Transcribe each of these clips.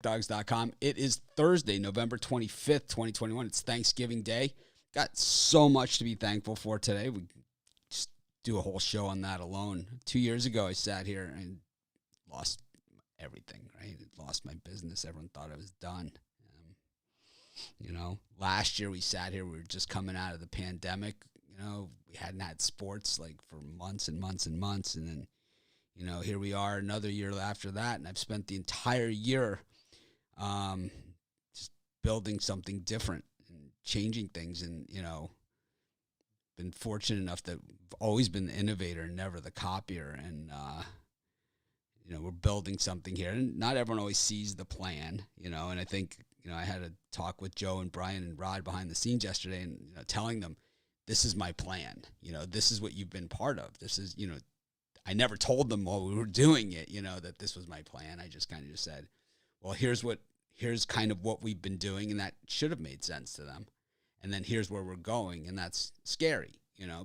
Dogs.com. It is Thursday, November 25th, 2021. It's Thanksgiving Day. Got so much to be thankful for today. We just do a whole show on that alone. 2 years ago, I sat here and lost everything, right? Lost my business. Everyone thought I was done. Last year we sat here, we were just coming out of the pandemic. We hadn't had sports like for months and months and months. And then, here we are another year after that. And I've spent the entire year just building something different and changing things. And, been fortunate enough that I've always been the innovator, never the copier. And, we're building something here. And not everyone always sees the plan, and I think, I had a talk with Joe and Brian and Rod behind the scenes yesterday and telling them, this is my plan. This is what you've been part of. This is, I never told them while we were doing it, that this was my plan. I just kind of just said, well, here's kind of what we've been doing, and that should have made sense to them. And then here's where we're going, and that's scary,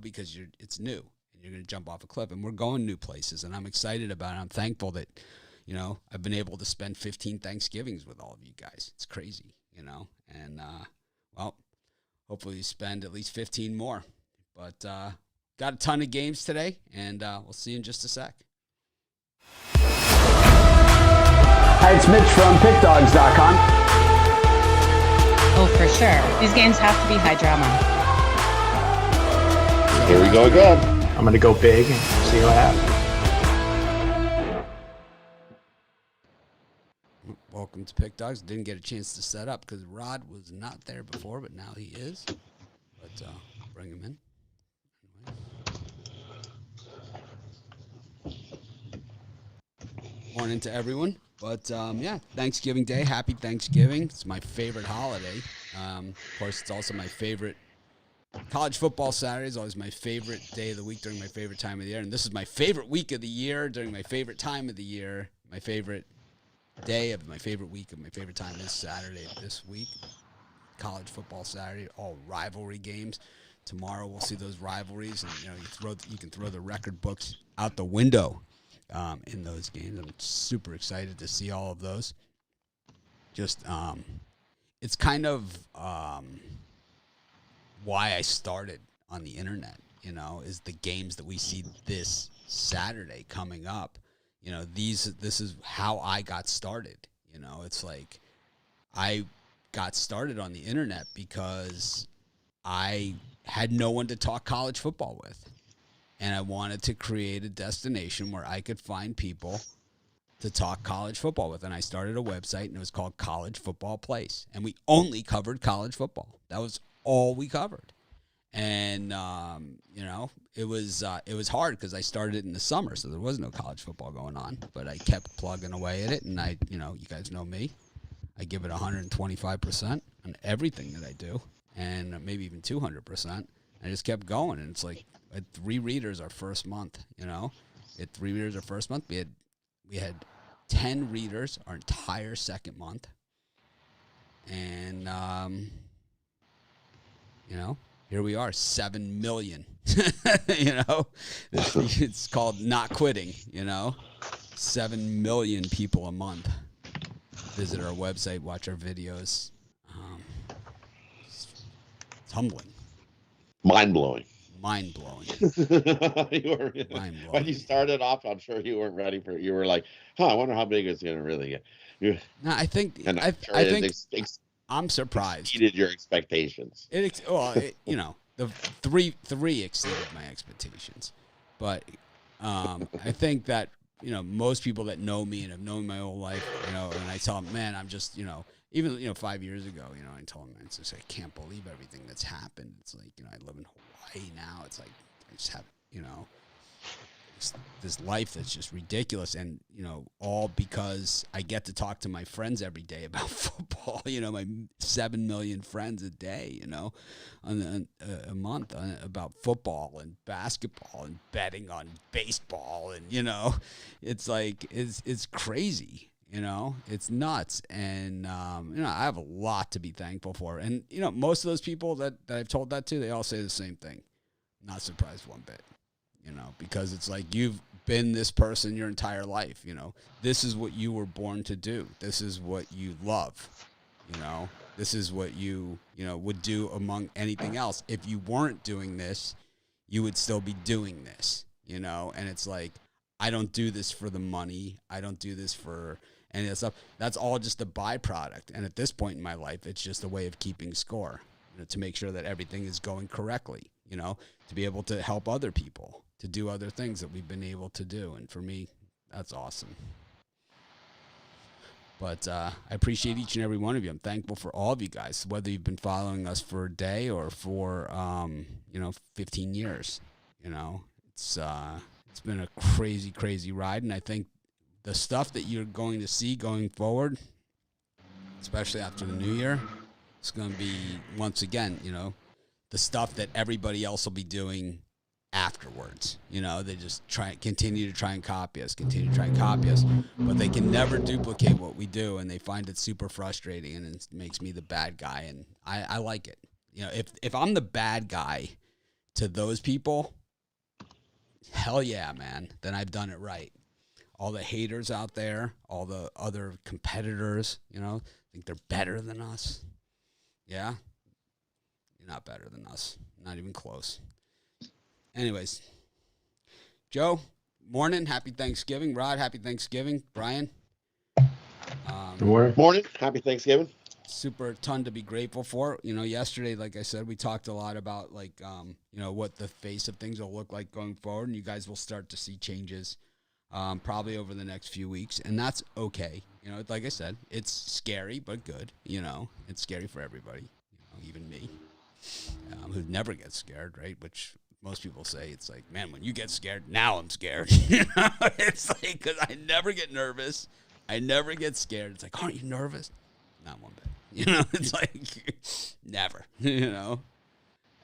because it's new, and you're going to jump off a cliff, and we're going new places, and I'm excited about it. I'm thankful that, I've been able to spend 15 Thanksgivings with all of you guys. It's crazy, and, hopefully we spend at least 15 more. But got a ton of games today, and we'll see you in just a sec. Hi, it's Mitch from PickDogs.com. Oh, for sure. These games have to be high drama. Here we go again. I'm going to go big and see what happens. Welcome to Pick Dogs. Didn't get a chance to set up because Rod was not there before, but now he is. But I'll bring him in. Morning to everyone. But, Thanksgiving Day. Happy Thanksgiving. It's my favorite holiday. Of course, it's also my favorite. College football Saturday is always my favorite day of the week during my favorite time of the year. And this is my favorite week of the year during my favorite time of the year. My favorite day of my favorite week of my favorite time is Saturday of this week. College football Saturday, all rivalry games. Tomorrow we'll see those rivalries, and you can throw the record books out the window in those games. I'm super excited to see all of those. Just it's kind of why I started on the internet. Is the games that we see this Saturday coming up. This is how I got started. It's like I got started on the internet because I had no one to talk college football with. And I wanted to create a destination where I could find people to talk college football with. And I started a website, and it was called College Football Place. And we only covered college football. That was all we covered. And, it was hard because I started it in the summer, so there was no college football going on. But I kept plugging away at it, and you guys know me. I give it 125% on everything that I do, and maybe even 200%. I just kept going, and it's like at 3 readers our first month, At 3 readers our first month, we had 10 readers our entire second month. And, here we are, 7 million, it's called not quitting, 7 million people a month visit our website, watch our videos. It's humbling. Mind-blowing. Mind-blowing. Mind-blowing. When you started off, I'm sure you weren't ready for it. You were like, I wonder how big it's going to really get. No, I think I'm surprised. Exceeded your expectations. The three exceeded my expectations, but I think that most people that know me and have known my whole life, and I tell them, man, I'm just even 5 years ago, I told them, it's just I can't believe everything that's happened. It's like I live in Hawaii now. It's like I just have this life that's just ridiculous, and all because I get to talk to my friends every day about football. My 7 million friends a day, on a month about football and basketball and betting on baseball, and it's like it's crazy. It's nuts, and I have a lot to be thankful for, and most of those people that I've told that to, they all say the same thing. Not surprised one bit. Because it's like you've been this person your entire life. This is what you were born to do. This is what you love. This is what you would do among anything else. If you weren't doing this, you would still be doing this, and it's like, I don't do this for the money. I don't do this for any of that stuff. That's all just a byproduct. And at this point in my life, it's just a way of keeping score, to make sure that everything is going correctly, to be able to help other people, to do other things that we've been able to do. And for me, that's awesome. But I appreciate each and every one of you. I'm thankful for all of you guys, whether you've been following us for a day or for, 15 years. It's been a crazy, crazy ride. And I think the stuff that you're going to see going forward, especially after the new year, it's going to be, once again, the stuff that everybody else will be doing afterwards. They just continue to try and copy us, but they can never duplicate what we do, and they find it super frustrating, and it makes me the bad guy, and I like it. If I'm the bad guy to those people, hell yeah, man, then I've done it right. All the haters out there, all the other competitors, think they're better than us. Yeah? You're not better than us. Not even close. Anyways, Joe, morning. Happy Thanksgiving. Rod, happy Thanksgiving. Brian. Morning. Happy Thanksgiving. Super ton to be grateful for. Yesterday, like I said, we talked a lot about what the face of things will look like going forward, and you guys will start to see changes probably over the next few weeks, and that's okay. Like I said, it's scary but good. It's scary for everybody, even me, who never gets scared, right? Which most people say, it's like, man, when you get scared, now I'm scared. It's like, because I never get nervous. I never get scared. It's like, aren't you nervous? Not one bit. It's like, never. I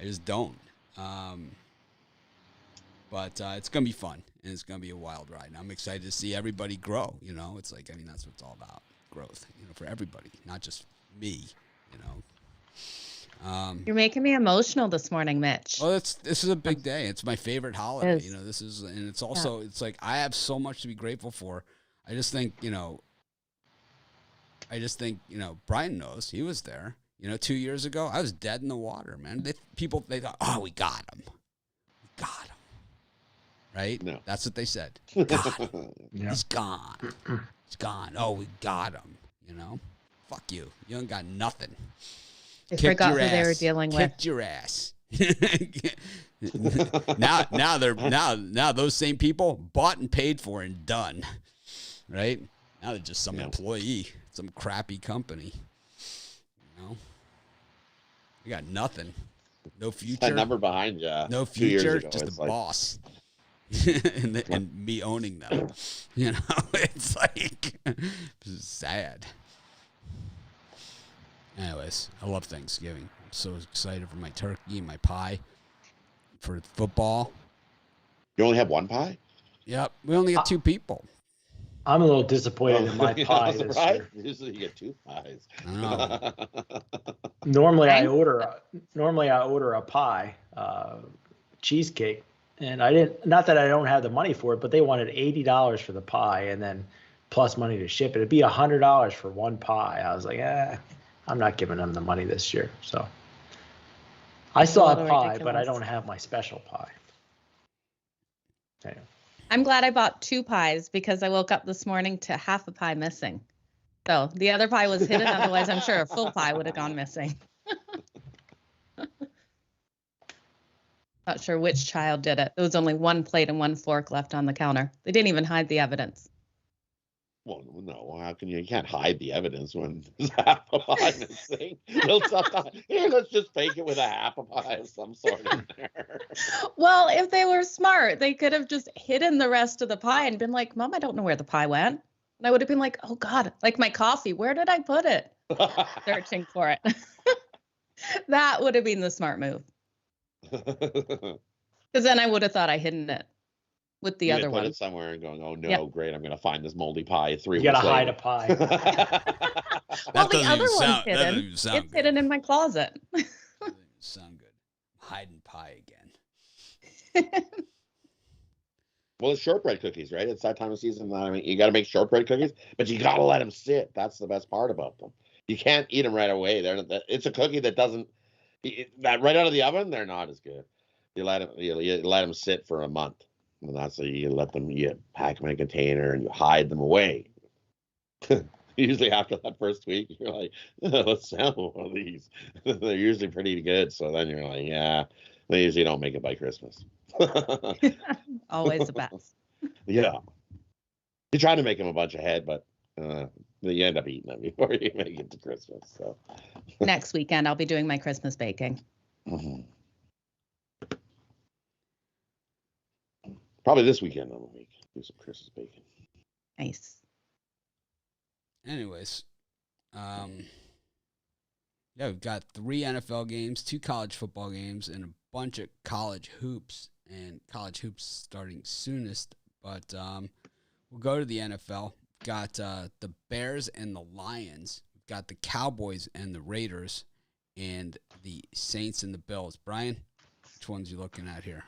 just don't. But it's going to be fun, and it's going to be a wild ride. And I'm excited to see everybody grow. It's like, that's what it's all about, growth, for everybody, not just me, You're making me emotional this morning, Mitch. Well, this is a big day. It's my favorite holiday. And it's also, it's like, I have so much to be grateful for. I just think, Brian knows. He was there. 2 years ago, I was dead in the water, man. They thought, oh, we got him. We got him. Right? No. That's what they said. Got him. Yeah. He's gone. He's gone. Oh, we got him. Fuck you. You ain't got nothing. I forgot who they were dealing with. Kicked your ass. now those same people bought and paid for and done. Right? Now they're just some employee, some crappy company. You got nothing. No future. That number behind you. No future, just a boss. and me owning them. It's like, it's sad. Anyways, I love Thanksgiving. I'm so excited for my turkey and my pie. For football. You only have one pie? Yep. We only got 2 people. I'm a little disappointed in my pie this year. Usually you get 2 pies. Normally I order a pie, cheesecake, and I didn't. Not that I don't have the money for it, but they wanted $80 for the pie, and then plus money to ship it. It'd be $100 for one pie. I was like, I'm not giving them the money this year. So I still have pie, ridiculous. But I don't have my special pie. Anyway. I'm glad I bought 2 pies because I woke up this morning to half a pie missing. So the other pie was hidden. Otherwise, I'm sure a full pie would have gone missing. Not sure which child did it. There was only 1 plate and 1 fork left on the counter. They didn't even hide the evidence. Well, no, how can you can't hide the evidence when there's half a pie missing. Here, let's just fake it with a half a pie of some sort in there. Well, if they were smart, they could have just hidden the rest of the pie and been like, Mom, I don't know where the pie went. And I would have been like, oh, God, like my coffee, where did I put it? Searching for it. That would have been the smart move. Because then I would have thought I hidden it. With the other one. Put it somewhere and going, oh no, great, I'm going to find this moldy pie 3 weeks later. You got to hide a pie. Well, the other one's hidden. It's good. Hidden in my closet. That doesn't sound good. Hiding pie again. Well, it's shortbread cookies, right? It's that time of season. I mean, you got to make shortbread cookies, but you got to let them sit. That's the best part about them. You can't eat them right away. It's a cookie that doesn't that right out of the oven. They're not as good. You let them sit for a month, and that's you let them. You pack them in a container and you hide them away. Usually after that first week, you're like, let's sample one of these. They're usually pretty good. So then you're like, yeah, they usually don't make it by Christmas. Always the best. Yeah. You try to make them a bunch ahead, but you end up eating them before you make it to Christmas. So Next weekend, I'll be doing my Christmas baking. Mhm. Probably this weekend I'm gonna do some Christmas bacon. Nice. Anyways, yeah, we've got 3 NFL games, 2 college football games, and a bunch of college hoops. And college hoops starting soonest, but we'll go to the NFL. We've got the Bears and the Lions. We've got the Cowboys and the Raiders, and the Saints and the Bills. Brian, which ones are you looking at here?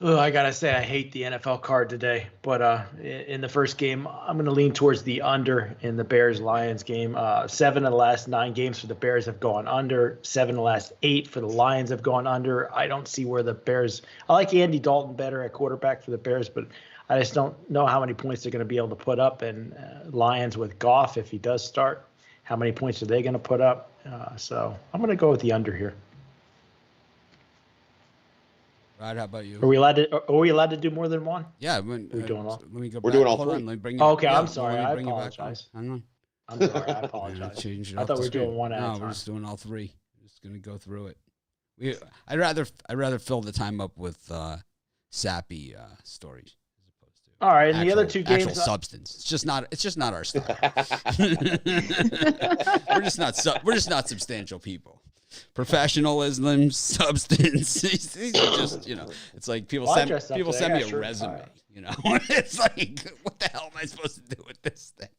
Oh, I gotta say, I hate the NFL card today. But in the first game, I'm gonna lean towards the under in the Bears-Lions game. 7 of the last 9 games for the Bears have gone under. 7 of the last 8 for the Lions have gone under. I don't see where the Bears. I like Andy Dalton better at quarterback for the Bears, but I just don't know how many points they're going to be able to put up. And Lions with Goff, if he does start, how many points are they going to put up? So I'm going to go with the under here. Rod, how about you? Are we allowed to do more than one? Yeah, We're doing all. let me go. We're back. doing all Hold three. on, let me bring Oh, you. okay, yeah, I'm sorry. let me I bring you back on. apologize. Hang on. I'm sorry. I Yeah, apologize. change it I off thought the we were screen. doing one at a No, time. we're just doing all 3. We're just gonna go through it. I'd rather fill the time up with sappy stories as opposed to. All right, and the other 2 games. Actual substance. It's just not our style. we're just not substantial people. Professionalism, substance. These are just, it's like people Well, I send dressed up me today. a resume. It's like, what the hell am I supposed to do with this thing?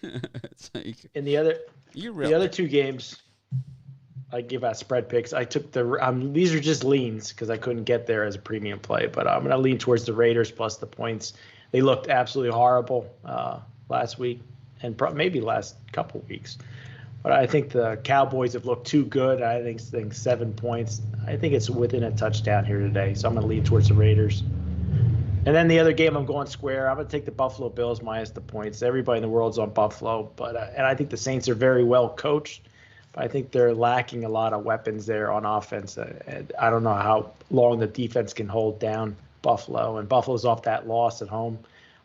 It's like, In the other 2 games, I give out spread picks. I took these are just leans because I couldn't get there as a premium play, but I'm going to lean towards the Raiders plus the points. They looked absolutely horrible last week and maybe last couple weeks. But I think the Cowboys have looked too good. I think 7 points. I think it's within a touchdown here today, so I'm going to lean towards the Raiders. And then the other game, I'm going square. I'm going to take the Buffalo Bills minus the points. Everybody in the world's on Buffalo, and I think the Saints are very well coached. But I think they're lacking a lot of weapons there on offense. And I don't know how long the defense can hold down Buffalo. And Buffalo's off that loss at home.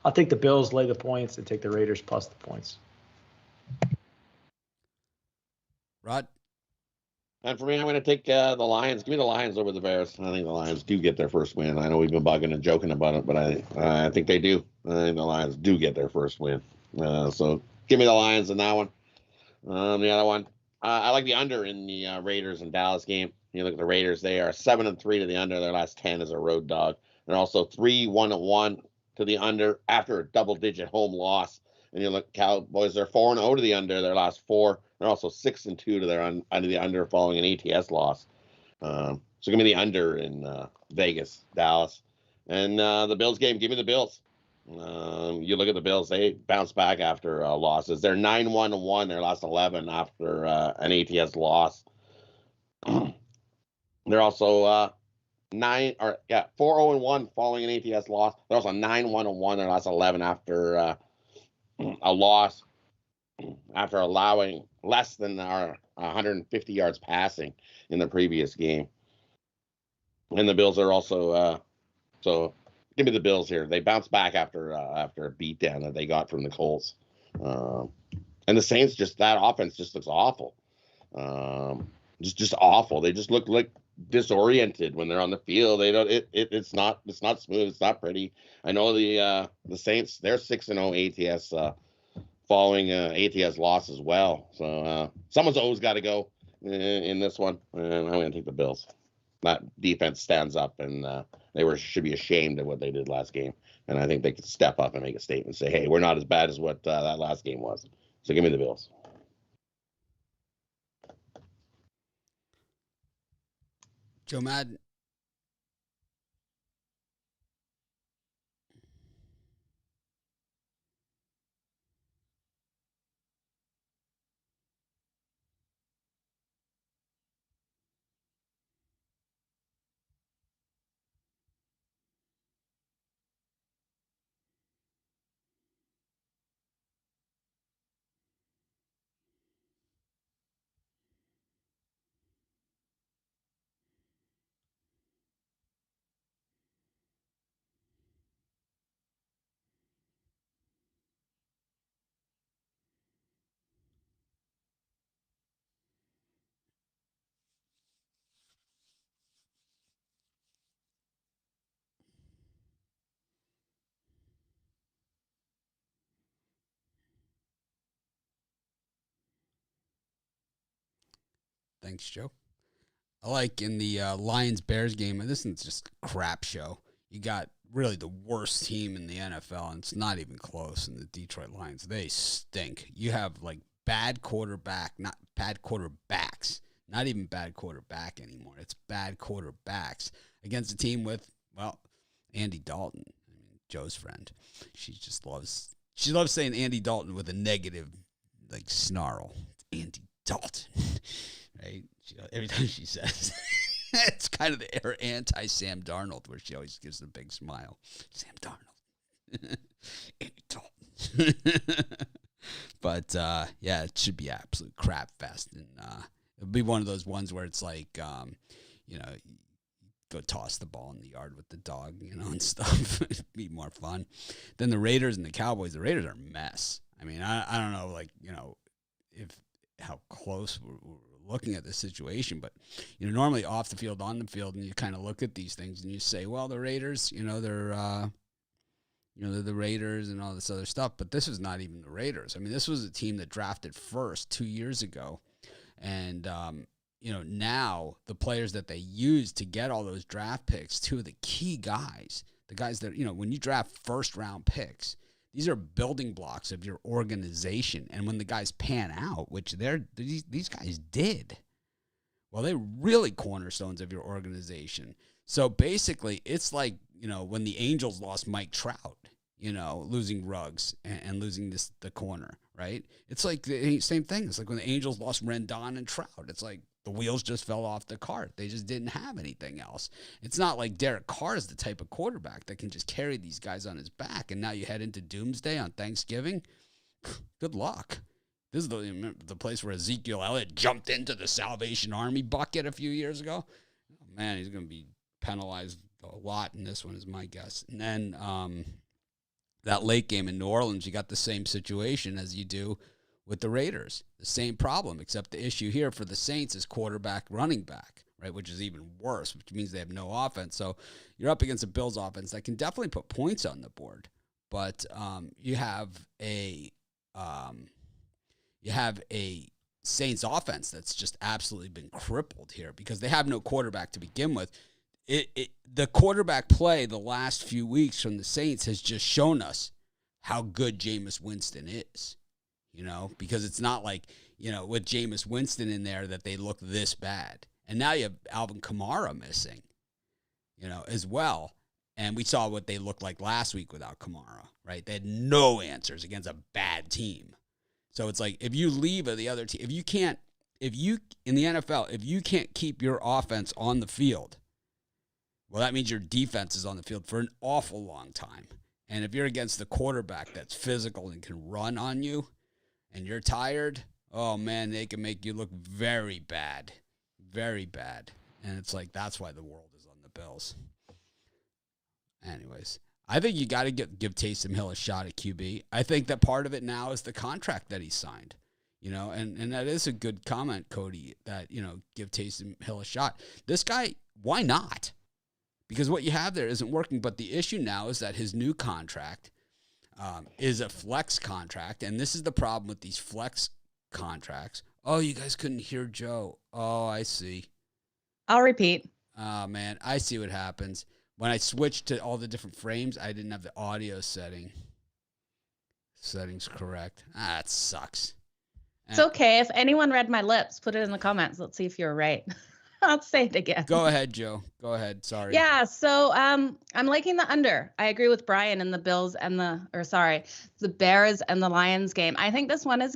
I'll take the Bills, lay the points, and take the Raiders plus the points. Rod? And for me, I'm going to take the Lions. Give me the Lions over the Bears. I think the Lions do get their first win. I know we've been bugging and joking about it, but I think they do. I think the Lions do get their first win. So give me the Lions in that one. The other one, I like the under in the Raiders and Dallas game. You look at the Raiders; they are 7-3 to the under. Their last 10 as a road dog. They're also 3-1-1 to the under after a double-digit home loss. And you look, Cowboys, they're 4-0 to the under. Their last 4. They're also 6-2 to their under the under following an ATS loss. So give me the under in Vegas, Dallas, and the Bills game. Give me the Bills. You look at the Bills; they bounce back after losses. They're 9-1-1. Their last 11 after an ATS loss. They're also 4-0-1 following an ATS loss. They're also 9-1-1. Their last 11 after a loss after allowing less than our 150 yards passing in the previous game. And the Bills are also so give me the Bills here. They bounce back after a beatdown that they got from the Colts. And the Saints, just that offense just looks awful. Just awful. They just look like disoriented when they're on the field. They don't it's not smooth, it's not pretty. I know the Saints, they're 6-0 ATS following ATS loss as well. So someone's always got to go in this one, and I'm going to take the Bills. That defense stands up, and they should be ashamed of what they did last game. And I think they could step up and make a statement and say, hey, we're not as bad as what that last game was. So give me the Bills. Joe Madden. Thanks, Joe. I like in the Lions-Bears game, and this is just a crap show. You got really the worst team in the NFL, and it's not even close in the Detroit Lions. They stink. You have, like, bad quarterbacks, not even bad quarterback anymore. It's bad quarterbacks against a team with, well, Andy Dalton, Joe's friend. She loves saying Andy Dalton with a negative, like, snarl. It's Andy Dalton, right? Every time she says it's kind of her anti-Sam Darnold, where she always gives a big smile. Sam Darnold. Andy Dalton. But, yeah, it should be absolute crap fest. And it'll be one of those ones where it's like, go toss the ball in the yard with the dog, and stuff. It'd be more fun. Then the Raiders and the Cowboys. The Raiders are a mess. I mean, I don't know, like, how close we're looking at this situation, but normally off the field, on the field, and you kind of look at these things and you say, well, the Raiders, they're the Raiders and all this other stuff, but this is not even the Raiders. I mean, this was a team that drafted first 2 years ago, and now the players that they used to get all those draft picks, two of the key guys, the guys that when you draft first round picks, these are building blocks of your organization. And when the guys pan out, which these guys did, well, they're really cornerstones of your organization. So basically, it's like, when the Angels lost Mike Trout, losing Ruggs and losing the corner, right? It's like the same thing. It's like when the Angels lost Rendon and Trout. It's like the wheels just fell off the cart. They just didn't have anything else. It's not like Derek Carr is the type of quarterback that can just carry these guys on his back. And now you head into Doomsday on Thanksgiving. Good luck. This is the place where Ezekiel Elliott jumped into the Salvation Army bucket a few years ago. Oh, man, he's going to be penalized a lot in this one, is my guess. And then that late game in New Orleans, you got the same situation as you do with the Raiders. The same problem, except the issue here for the Saints is quarterback, running back, right, which is even worse, which means they have no offense. So you're up against a Bills offense that can definitely put points on the board, but you have a Saints offense that's just absolutely been crippled here because they have no quarterback to begin with. The quarterback play the last few weeks from the Saints has just shown us how good Jameis Winston is, because it's not like, with Jameis Winston in there that they look this bad. And now you have Alvin Kamara missing, as well. And we saw what they looked like last week without Kamara, right? They had no answers against a bad team. So it's like, if you leave the other team, in the NFL, if you can't keep your offense on the field, well, that means your defense is on the field for an awful long time. And if you're against the quarterback that's physical and can run on you and you're tired, oh, man, they can make you look very bad. Very bad. And it's like, that's why the world is on the Bills. Anyways, I think you got to give Taysom Hill a shot at QB. I think that part of it now is the contract that he signed. And that is a good comment, Cody, that, give Taysom Hill a shot. This guy, why not? Because what you have there isn't working. But the issue now is that his new contract is a flex contract. And this is the problem with these flex contracts. Oh, you guys couldn't hear Joe. Oh, I see. I'll repeat. Oh, man, I see what happens. When I switched to all the different frames, I didn't have the audio settings correct. That sucks. It's okay. If anyone read my lips, put it in the comments. Let's see if you're right. I'll say it again. Go ahead, Joe. Go ahead. Sorry. Yeah. So I'm liking the under. I agree with Brian in the the Bears and the Lions game. I think this one is.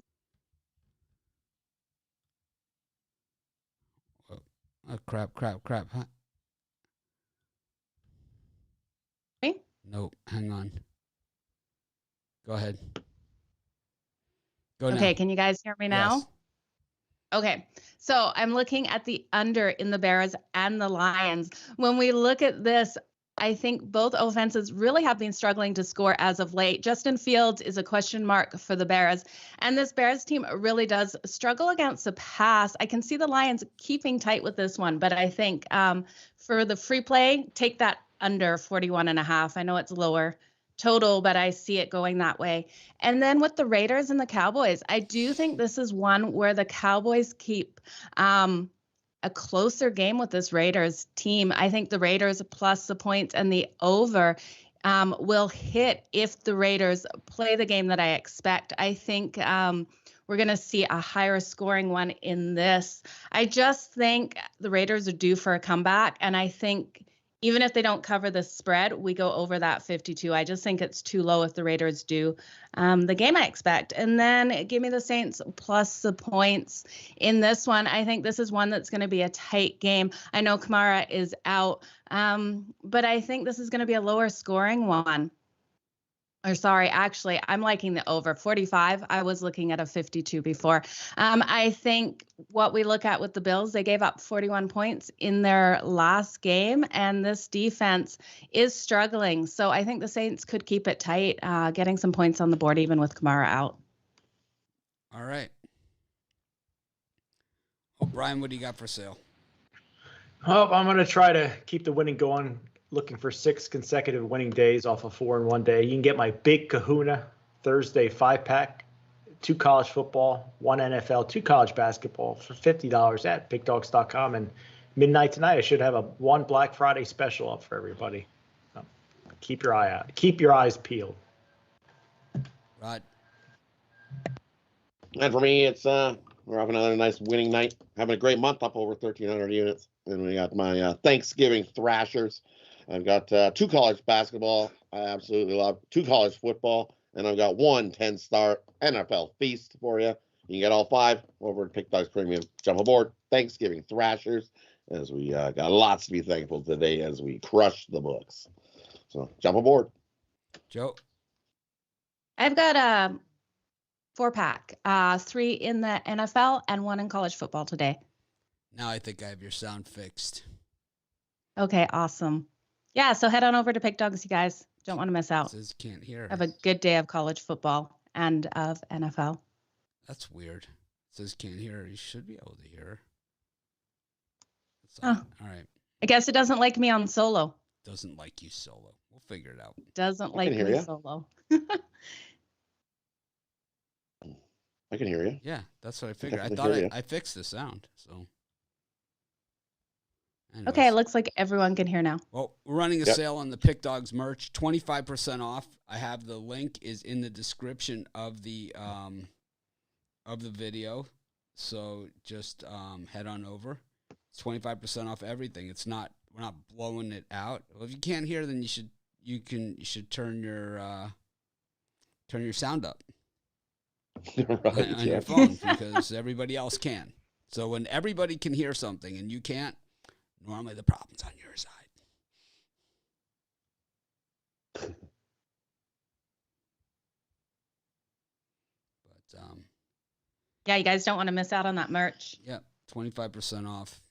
Oh, crap. Huh? Me? Nope. Hang on. Go ahead. Go now. Okay. Can you guys hear me now? Yes. Okay, so I'm looking at the under in the Bears and the Lions. When we look at this, I think both offenses really have been struggling to score as of late. Justin Fields is a question mark for the Bears, and this Bears team really does struggle against the pass. I can see the Lions keeping tight with this one, but I think for the free play, take that under 41.5. I know it's lower total, but I see it going that way. And then with the Raiders and the Cowboys, I do think this is one where the Cowboys keep a closer game with this Raiders team. I think the Raiders plus the points and the over will hit if the Raiders play the game that I expect. I think we're going to see a higher scoring one in this. I just think the Raiders are due for a comeback, and I think even if they don't cover the spread, we go over that 52. I just think it's too low if the Raiders do the game I expect. And then give me the Saints plus the points in this one. I think this is one that's going to be a tight game. I know Kamara is out, but I think this is going to be a lower scoring one. Or sorry, actually, I'm liking the over 45. I was looking at a 52 before. I think what we look at with the Bills, they gave up 41 points in their last game, and this defense is struggling. So I think the Saints could keep it tight, getting some points on the board even with Kamara out. All right. Well, Brian, what do you got for sale? Oh, I'm going to try to keep the winning going. Looking for 6 consecutive winning days off of 4 in one day. You can get my Big Kahuna Thursday 5-pack, 2 college football, 1 NFL, 2 college basketball for $50 at pickdogs.com. And midnight tonight, I should have a 1 Black Friday special up for everybody. So keep your eye out. Keep your eyes peeled. Rod. And for me, it's we're having another nice winning night. Having a great month, up over 1,300 units. And we got my Thanksgiving thrashers. I've got 2 college basketball. I absolutely love 2 college football. And I've got 1 10-star NFL feast for you. You can get all 5 over at Pick Dogs Premium. Jump aboard. Thanksgiving thrashers. As we got lots to be thankful today as we crush the books. So jump aboard. Joe. I've got a 4-pack, 3 in the NFL and 1 in college football today. Now I think I have your sound fixed. Okay, awesome. Yeah, so head on over to Pick Dogs, you guys. Don't want to miss out. It says can't hear. Have a good day of college football and of NFL. That's weird. It says can't hear. You should be able to hear. Oh. All right. I guess it doesn't like me on solo. Doesn't like you solo. We'll figure it out. Doesn't like hear me ya. solo. I can hear you. Yeah, that's what I figured. I Definitely thought hear I fixed the sound. So. Okay, Anyways. it looks like everyone can hear now. Well, we're running a Yep. sale on the Pick Dogs merch, 25% off. I have the link is in the description of the video. So just head on over. It's 25% off everything. We're not blowing it out. Well, if you can't hear, then you should turn your sound up Right, on your phone because everybody else can. So when everybody can hear something and you can't, normally the problem's on your side. But Yeah, you guys don't want to miss out on that merch. yeah, 25% off.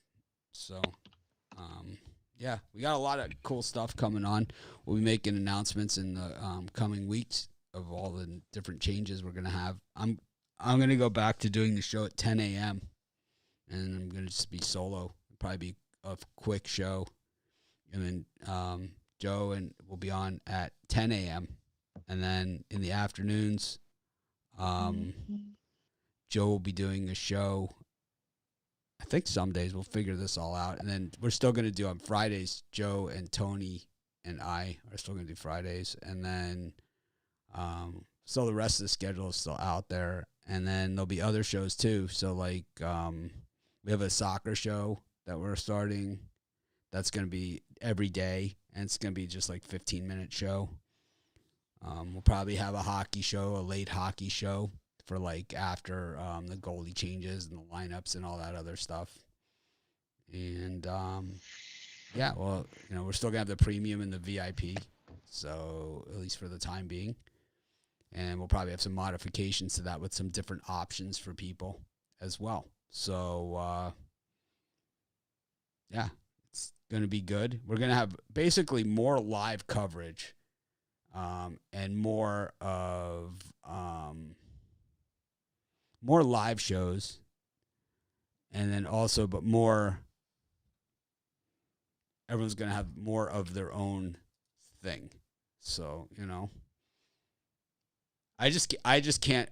So yeah, we got a lot of cool stuff coming on. We'll be making announcements in the coming weeks of all the different changes we're gonna have. I'm gonna go back to doing the show at 10 a.m. and I'm gonna just be solo. It'll probably be a quick show, and then Joe and will be on at 10 a.m. and then in the afternoons, Joe will be doing a show. I think some days we'll figure this all out, and then we're still gonna do on Fridays. Joe and Tony and I are still gonna do Fridays, and then so the rest of the schedule is still out there, and then there'll be other shows too. So like we have a soccer show that we're starting. That's gonna be every day, and it's gonna be just like 15-minute show. We'll probably have a hockey show, a late hockey show for like after the goalie changes and the lineups and all that other stuff. And yeah, well, we're still gonna have the premium and the VIP, so at least for the time being. And we'll probably have some modifications to that with some different options for people as well. So yeah, it's gonna be good. We're gonna have basically more live coverage and more of more live shows, and then also, but more, everyone's going to have more of their own thing. So, I just can't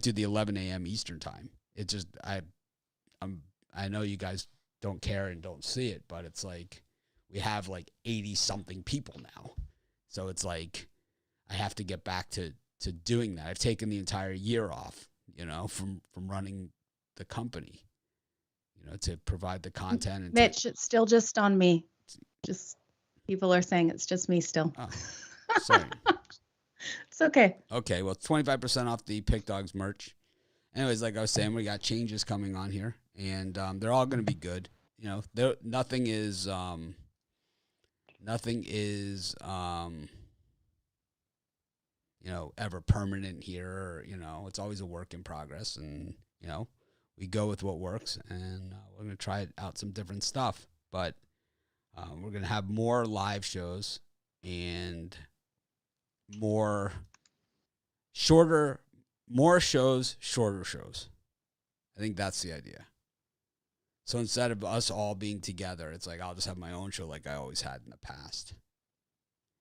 do the 11 a.m. Eastern time. It just, I'm I know you guys don't care and don't see it, but it's like we have like 80 something people now. So it's like I have to get back to doing that. I've taken the entire year off, from running the company, to provide the content. And Mitch, it's still just on me. Just people are saying it's just me still. Oh, sorry. It's okay. Okay, well, 25% off the Pick Dogs merch. Anyways, like I was saying, we got changes coming on here, and they're all going to be good. Nothing is ever permanent here. Or, it's always a work in progress, and we go with what works, and we're going to try out some different stuff. But we're going to have more live shows and more shorter shows. I think that's the idea. So instead of us all being together, it's like I'll just have my own show like I always had in the past.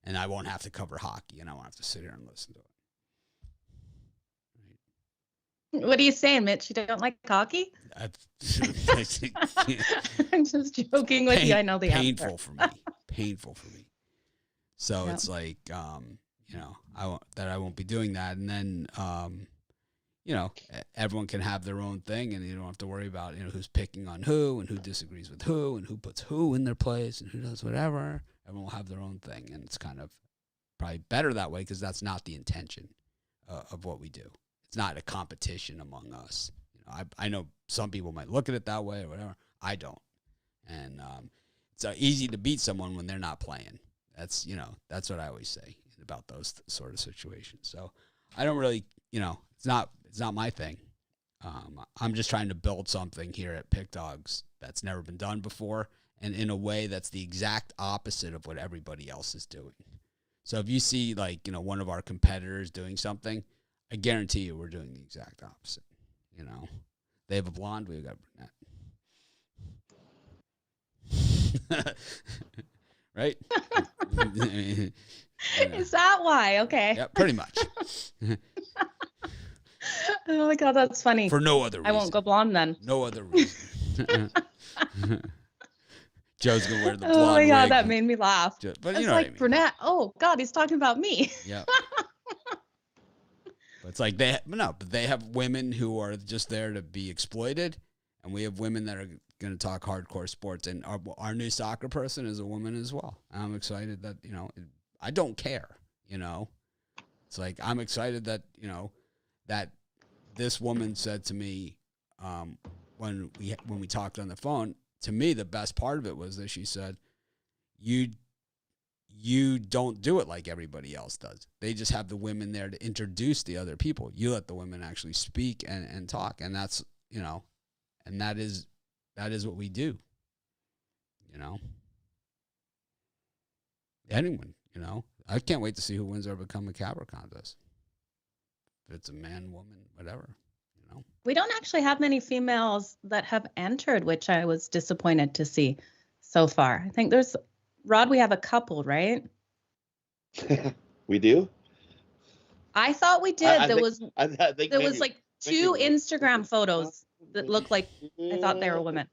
And I won't have to cover hockey, and I won't have to sit here and listen to it. Right. What are you saying, Mitch? You don't like hockey? I'm just joking with you. I know the painful answer. Painful for me. So it's like, I won't be doing that. And then, everyone can have their own thing, and you don't have to worry about, who's picking on who and who disagrees with who and who puts who in their place and who does whatever. Everyone will have their own thing, and it's kind of probably better that way because that's not the intention of what we do. It's not a competition among us. I know some people might look at it that way or whatever. I don't. And it's easy to beat someone when they're not playing. That's what I always say about those sort of situations. So I don't really, it's not my thing. I'm just trying to build something here at Pick Dogs that's never been done before, and in a way that's the exact opposite of what everybody else is doing. So if you see one of our competitors doing something, I guarantee you we're doing the exact opposite. They have a blonde, we've got a brunette. Right? Is that why? Okay. Yeah, pretty much. Oh my God, that's funny. For no other reason. I won't go blonde then. No other reason. Joe's gonna wear the blonde. Oh my God, wig. that made me laugh. But I was like, brunette. Oh God, he's talking about me. Yeah. But it's like but they have women who are just there to be exploited, and we have women that are going to talk hardcore sports, and our new soccer person is a woman as well. I'm excited that I don't care. It's like I'm excited that that this woman said to me when we talked on the phone. To me, the best part of it was that she said, you don't do it like everybody else does. They just have the women there to introduce the other people. You let the women actually speak and talk. And that's, and that is what we do, anyone, I can't wait to see who wins our Become a Cabra contest. If it's a man, woman, whatever, We don't actually have many females that have entered, which I was disappointed to see so far. I think Rod, we have a couple, right? We do? I thought we did. I there think- was I think there maybe- was like two Instagram photos that looked like I thought they were women.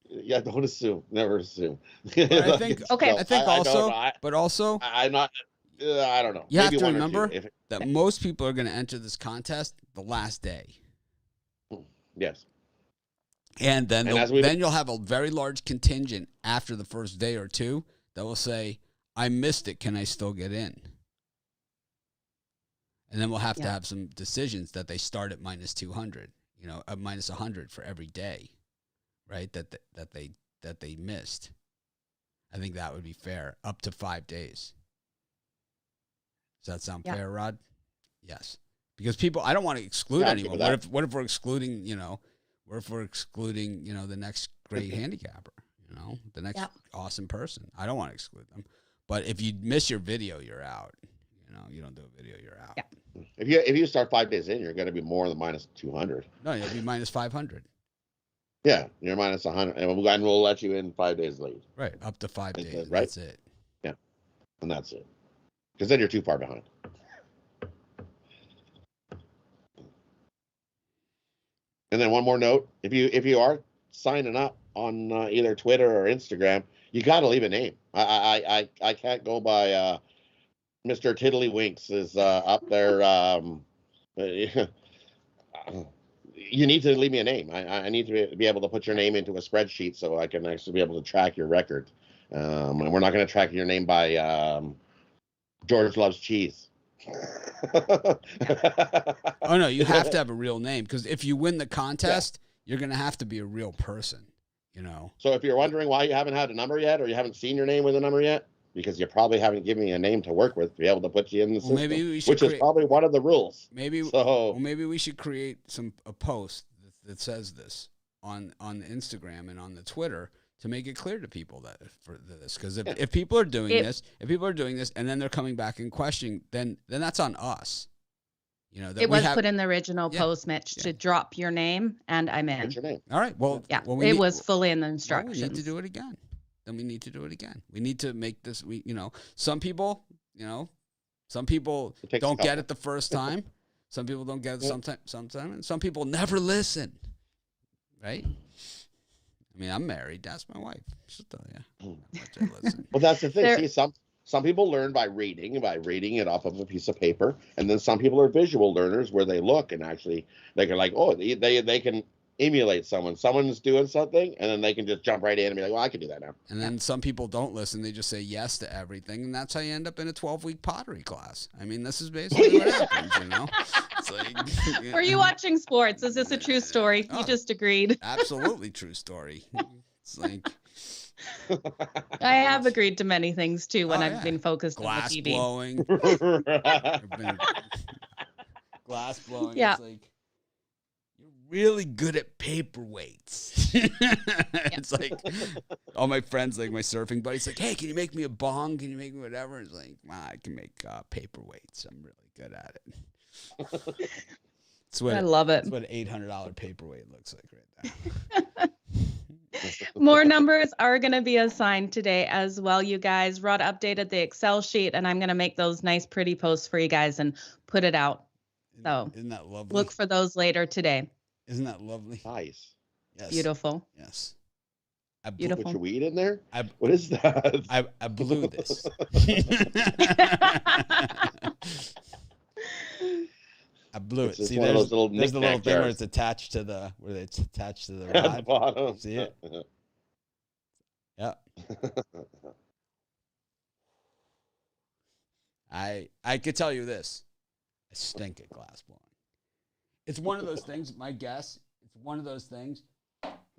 Yeah, don't assume. Never assume. But I think Okay. I think I also, don't know. but also I'm not. I don't know. you have Maybe to one or two. remember that most people are going to enter this contest the last day. Yes. And then And as we- then you'll have a very large contingent after the first day or two that will say, I missed it. Can I still get in? And then we'll have to have some decisions that they start at minus 200, minus 100 for every day, right? That they missed. I think that would be fair. Up to 5 days. Does that sound fair, Rod? Yes. Because I don't want to exclude anyone. What if we're excluding, what if we're excluding, the next great handicapper, the next awesome person? I don't want to exclude them. But if you miss your video, you're out. You don't do a video, you're out. Yeah. If you start 5 days in, you're going to be more than minus 200. No, you'll be minus 500. Yeah, you're minus 100, and we'll let you in 5 days late. Right, up to 5 days. Right? That's it. Yeah, and that's it. Because then you're too far behind. And then one more note: if you are signing up on either Twitter or Instagram, you got to leave a name. I can't go by Mr. Tiddlywinks is up there. You need to leave me a name. I need to be able to put your name into a spreadsheet so I can actually be able to track your record. And we're not going to track your name by George Loves Cheese. Oh no, you have to have a real name, because if you win the contest, you're going to have to be a real person, you know. So if you're wondering why you haven't had a number yet, or you haven't seen your name with a number yet, because you probably haven't given me a name to work with to be able to put you in the system, maybe we should which is probably one of the rules. Maybe we should create a post that says this on Instagram and on the Twitter to make it clear to people that for this, because if people are doing this, and then they're coming back and questioning, then that's on us. You know, that it was put in the original post, Mitch, to drop your name, and I'm in. What's your name? All right. Well, it was fully in the instructions. We need to do it again. Then we need to do it again. We need to make this. Some people, don't get it the first time. Some people don't get it sometime, and some people never listen. Right? I mean, I'm married. That's my wife. She'll tell you. Well, that's the thing. See, some people learn by reading it off of a piece of paper, and then some people are visual learners where they look and actually they can they can emulate someone's doing something, and then they can just jump right in and be like, well, I can do that now. And then some people don't listen. They just say yes to everything, and that's how you end up in a 12-week pottery class. I mean, this is basically what happens, you know? It's like, were you watching sports? Is this a true story? You just agreed. Absolutely true story. It's like... I have agreed to many things, too, when I've been focused on the TV. Glass blowing. Yeah. It's like... really good at paperweights. It's like all my friends, like my surfing buddies, like, hey, can you make me a bong? Can you make me whatever? It's like, I can make paperweights. I'm really good at it. I love it. That's what an $800 paperweight looks like right now. More numbers are going to be assigned today as well, you guys. Rod updated the Excel sheet, and I'm going to make those nice, pretty posts for you guys and put it out. So isn't that lovely? Look for those later today. Isn't that lovely? Nice. Yes. Beautiful. Yes. Beautiful. Put your weed in there? What is that? I blew this. I blew it. See, there's the little thing where it's attached to the rod. At the bottom. See it? Yeah. I could tell you this. I stink at glass blowing. It's one of those things, my guess, it's one of those things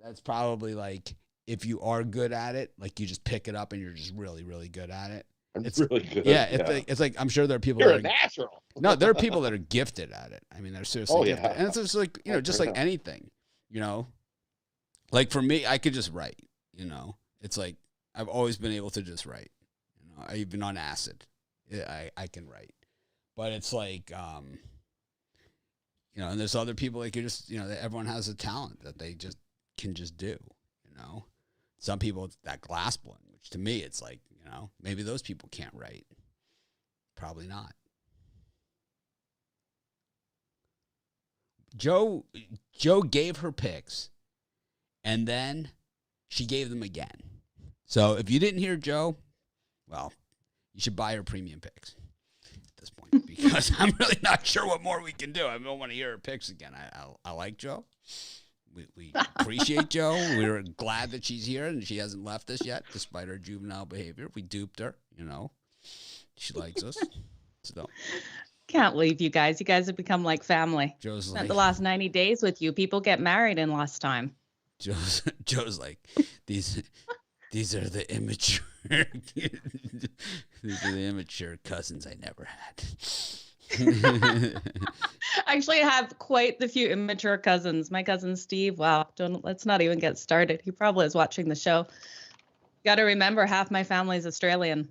that's probably like, if you are good at it, like you just pick it up and you're just really, really good at it. It's really good. Yeah, it's like, I'm sure there are people You're a natural. No, there are people that are gifted at it. I mean, they're seriously gifted. Yeah. And it's just like, just like anything, like for me, I could just write, it's like, I've always been able to just write, I've even on acid. I can write, but it's like, and there's other people like you just, that everyone has a talent that they just can just do, Some people, it's that glass blowing, which to me, it's like, maybe those people can't write. Probably not. Joe gave her picks, and then she gave them again. So if you didn't hear Joe, well, you should buy her premium picks at this point, because I'm really not sure what more we can do. I don't want to hear her picks again. I like Joe. We appreciate Joe. We're glad that she's here and she hasn't left us yet, despite her juvenile behavior. We duped her, She likes us. So can't leave you guys. You guys have become like family. Joe's spent like, the last 90 days with you. People get married in less time. Joe's like, these are the immature these are the immature cousins I never had. Actually, I have quite the few immature cousins. My cousin Steve, wow, let's not even get started. He probably is watching the show. Got to remember, half my family is Australian.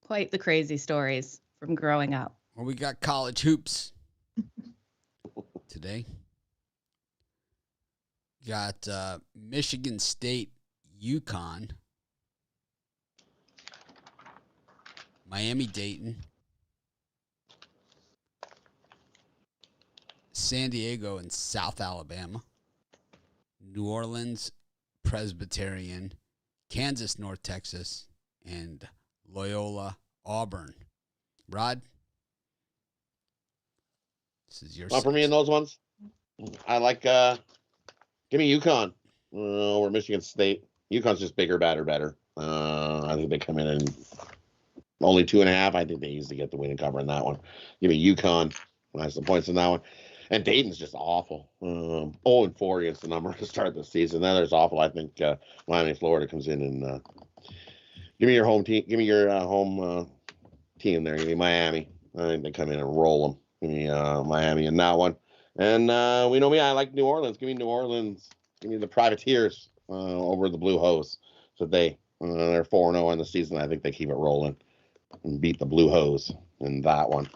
Quite the crazy stories from growing up. Well, we got college hoops today. Got Michigan State, UConn, Miami, Dayton, San Diego, and South Alabama. New Orleans Presbyterian, Kansas North Texas, and Loyola Auburn. Rod, this is your Not for me in those ones. I like give me UConn over Michigan State. UConn's just bigger, better. I think they come in and only 2.5. I think they easily get the win and cover in that one. Give me UConn. Nice some points in that one. And Dayton's just awful. 0-4 against the number to start the season. Then there's awful. I think Miami, Florida comes in and give me your home team. Give me your home team there. Give me Miami. I think they come in and roll them. Give me Miami in that one. And we know me. I like New Orleans. Give me New Orleans. Give me the Privateers over the Blue Hose. So they're 4-0 in the season. I think they keep it rolling and beat the Blue Hose in that one.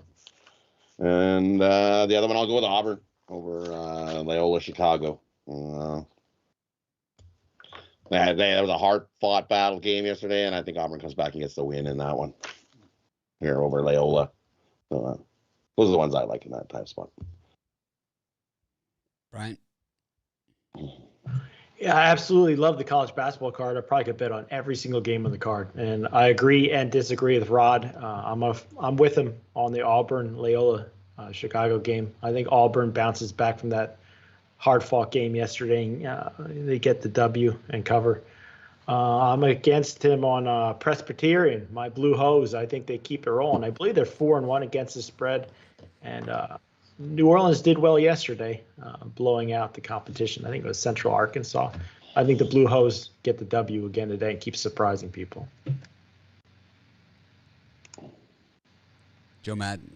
And the other one, I'll go with Auburn over Loyola Chicago. That was a hard-fought battle game yesterday, and I think Auburn comes back and gets the win in that one here over Loyola. So, those are the ones I like in that time spot. Brian? Yeah, I absolutely love the college basketball card. I probably could bet on every single game on the card, and I agree and disagree with Rod. I'm with him on the Auburn Loyola Chicago game. I think Auburn bounces back from that hard-fought game yesterday. They get the W and cover. I'm against him on Presbyterian, my Blue Hose. I think they keep it rolling. I believe they're 4-1 against the spread, and New Orleans did well yesterday, blowing out the competition. I think it was Central Arkansas. I think the Blue Hose get the W again today and keep surprising people. Joe Madden.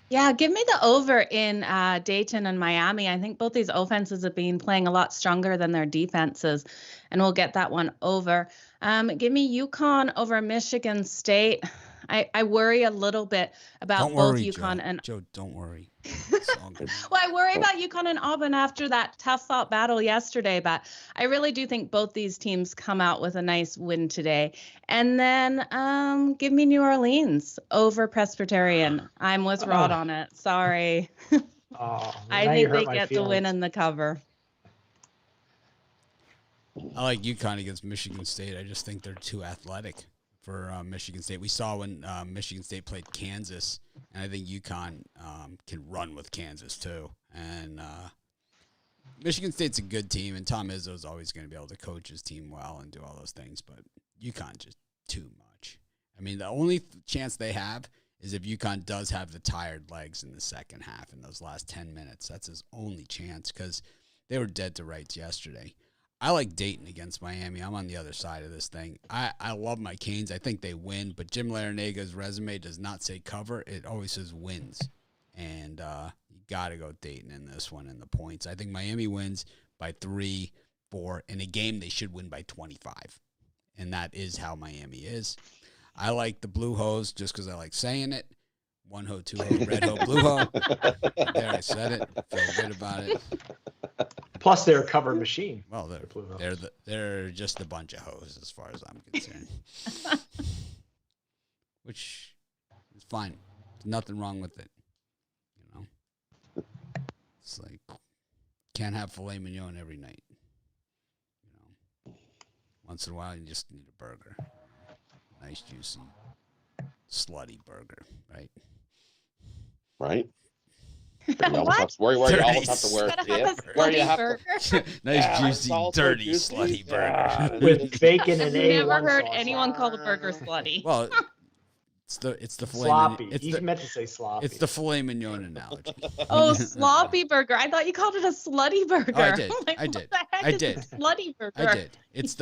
Yeah, give me the over in Dayton and Miami. I think both these offenses have been playing a lot stronger than their defenses, and we'll get that one over. Give me UConn over Michigan State. I worry a little bit about both UConn and Joe. Don't worry. Well, I worry about UConn and Auburn after that tough-fought battle yesterday, but I really do think both these teams come out with a nice win today. And then give me New Orleans over Presbyterian. I'm with Rod on it. Sorry. I think they get the win and the cover. I like UConn against Michigan State. I just think they're too athletic for Michigan State. We saw when Michigan State played Kansas, and I think UConn can run with Kansas too. And Michigan State's a good team, and Tom Izzo's always going to be able to coach his team well and do all those things, but UConn just too much. I mean, the only chance they have is if UConn does have the tired legs in the second half in those last 10 minutes. That's his only chance because they were dead to rights yesterday. I like Dayton against Miami. I'm on the other side of this thing. I love my Canes. I think they win, but Jim Laranaga's resume does not say cover. It always says wins. And you got to go Dayton in this one in the points. I think Miami wins by 3, 4, in a game they should win by 25. And that is how Miami is. I like the Blue Hose just because I like saying it. 1 ho, 2 ho, red ho, blue ho. There, I said it. Feel good about it. Plus, they're a cover machine. Well, they're just a bunch of hoes as far as I'm concerned. Which is fine. There's nothing wrong with it. You know, it's like can't have filet mignon every night. You know, once in a while you just need a burger, nice juicy, slutty burger, right? Right. Where you almost have to wear where you have to nice juicy dirty slutty burger with bacon and A1 never heard anyone call a burger slutty. Well, it's the filet sloppy. He meant to say sloppy. It's the filet mignon analogy. Oh, sloppy burger. I thought you called it a slutty burger. Oh, I did. Like, I did. What the heck I is did. a slutty burger? I did. It's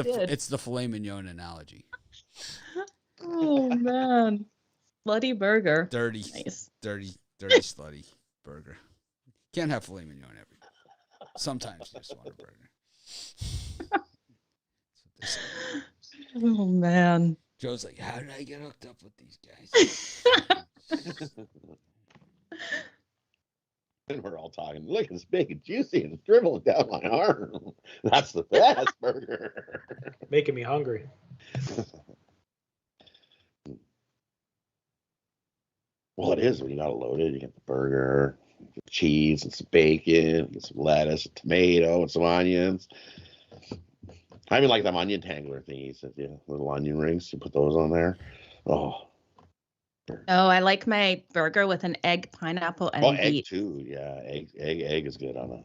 the filet mignon analogy. Oh man, slutty burger. Dirty, nice. dirty slutty burger. Can't have filet mignon every day. Sometimes you just want a burger. Oh man. Joe's like, how did I get hooked up with these guys? And we're all talking, look, it's big and juicy and it's dribbling down my arm. That's the best burger. Making me hungry. Well, it is when you got it loaded. You get the burger, cheese and some bacon, get some lettuce, a tomato, and some onions. I even like them onion tangler thingies. Little onion rings. You put those on there. Oh, I like my burger with an egg, pineapple, and egg beet. too. Yeah, egg is good on it.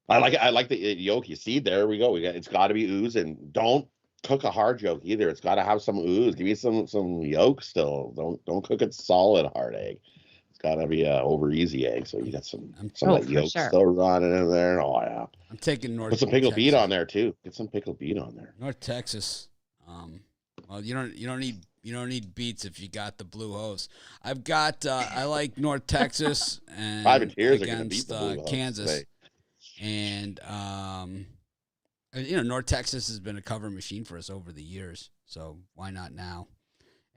I like the yolk. You see, there we go. It's got to be ooze, and don't cook a hard yolk either. It's got to have some ooze. Give me some yolk still. Don't cook it solid hard egg. It's got to be a over easy egg, so you got some of that yolk still running in there. Oh yeah. I'm taking North. Put some pickled beet on there too. Get some pickled beet on there. North Texas. Well, you don't need beets if you got the blue hose. I've got I like North Texas and against Kansas. And North Texas has been a cover machine for us over the years, so why not now?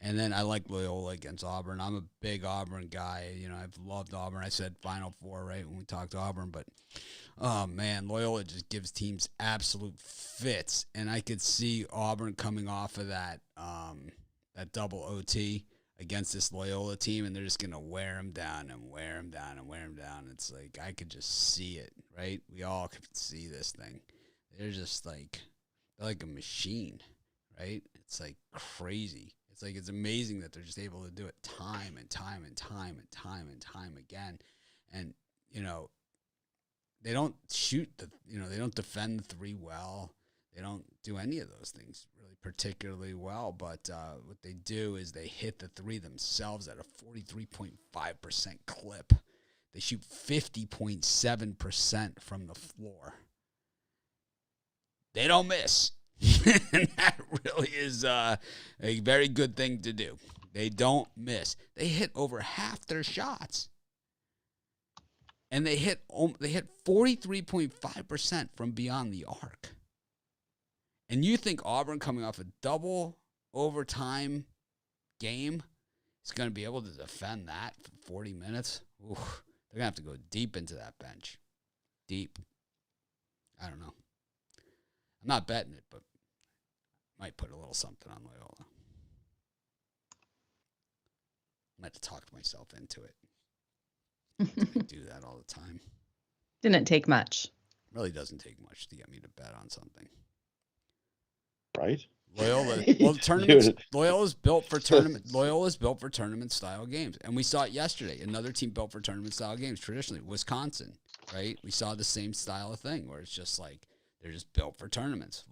And then I like Loyola against Auburn. I'm a big Auburn guy. I've loved Auburn. I said Final Four right when we talked to Auburn, but oh man, Loyola just gives teams absolute fits, and I could see Auburn coming off of that double OT against this Loyola team, and they're just going to wear them down and wear them down and wear them down. It's like I could just see it, right? We all could see this thing. They're just they're like a machine, right? It's like crazy. It's like it's amazing that they're just able to do it time and time and time and time and time again. And, they don't shoot they don't defend the three well. They don't do any of those things really particularly well, but what they do is they hit the three themselves at a 43.5% clip. They shoot 50.7% from the floor. They don't miss. And that really is a very good thing to do. They don't miss. They hit over half their shots. And they hit 43.5% from beyond the arc. And you think Auburn coming off a double overtime game is going to be able to defend that for 40 minutes? Oof, they're going to have to go deep into that bench. Deep. I don't know. I'm not betting it, but might put a little something on Loyola. I might have to talk myself into it. I do that all the time. Didn't take much. Really doesn't take much to get me to bet on something. Right? Loyola. Well, Loyola's built for tournament. Loyola's built for tournament style games, and we saw it yesterday. Another team built for tournament style games. Traditionally, Wisconsin, right? We saw the same style of thing where it's just like they're just built for tournaments.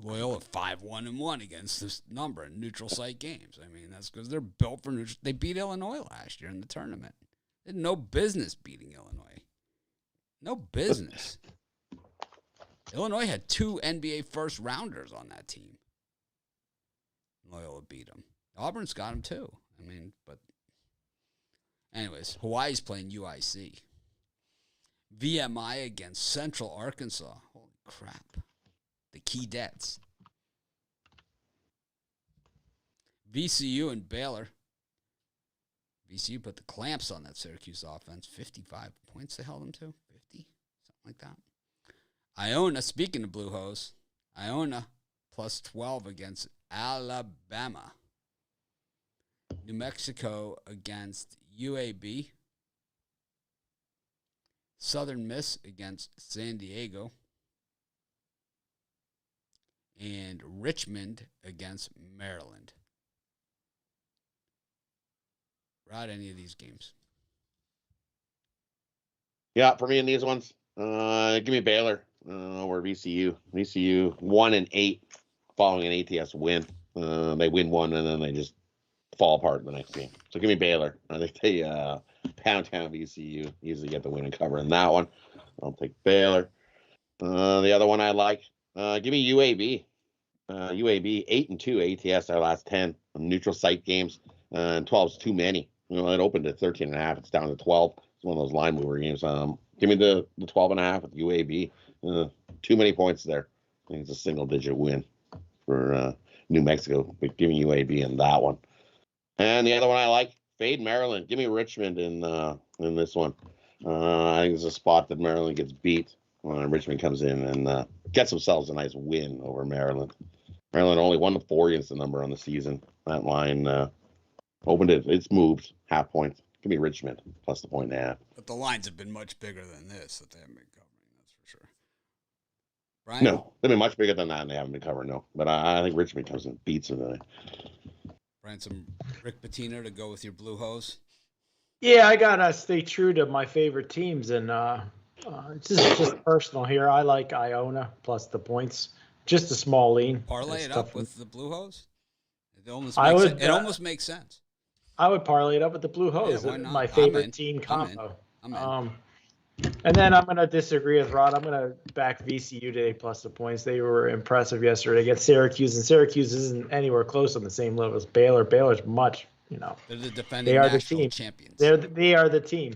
Loyola 5-1-1 against this number in neutral site games. I mean, that's because they're built for neutral. They beat Illinois last year in the tournament. They had no business beating Illinois. No business. Illinois had 2 NBA first rounders on that team. Loyola beat them. Auburn's got them too. I mean, but anyways, Hawaii's playing UIC. VMI against Central Arkansas. Holy crap. The Keydets. VCU and Baylor. VCU put the clamps on that Syracuse offense. 55 points they held them to. 50, something like that. Iona, speaking of Blue Hose, Iona plus 12 against Alabama. New Mexico against UAB. Southern Miss against San Diego. And Richmond against Maryland. Rod, any of these games? Yeah, for me in these ones, give me Baylor or VCU. VCU 1-8 following an ATS win. They win one and then they just fall apart in the next game. So give me Baylor. I think they pound town VCU usually get the win and cover in that one. I'll take Baylor. The other one I like, give me UAB. UAB 8-2 ATS our last 10 neutral site games, and 12 is too many. It opened at 13.5. It's down to 12. It's one of those line mover games. Give me the 12.5 with UAB. Too many points there. I think it's a single digit win for New Mexico. But give me UAB in that one. And the other one I like, fade Maryland. Give me Richmond in this one. I think it's a spot that Maryland gets beat when Richmond comes in and gets themselves a nice win over Maryland. Maryland only 1-4 against the number on the season. That line opened it. It's moved half point. Give me Richmond plus the 1.5. But the lines have been much bigger than this that they haven't been covering. That's for sure. Brian? No, they've been much bigger than that, and they haven't been covering. No, but I think Richmond comes and beats them today. Brian, some Rick Pitino to go with your Blue Hose. Yeah, I gotta stay true to my favorite teams, and it's just personal here. I like Iona plus the points. Just a small lean. Parlay it up with the Blue Hose. It almost makes sense. I would parlay it up with the Blue Hose. Yeah, why not? My favorite team combo. I'm in. And then I'm going to disagree with Rod. I'm going to back VCU today plus the points. They were impressive yesterday against Syracuse, and Syracuse isn't anywhere close on the same level as Baylor. Baylor's much, They're the defending national champions. They are the team,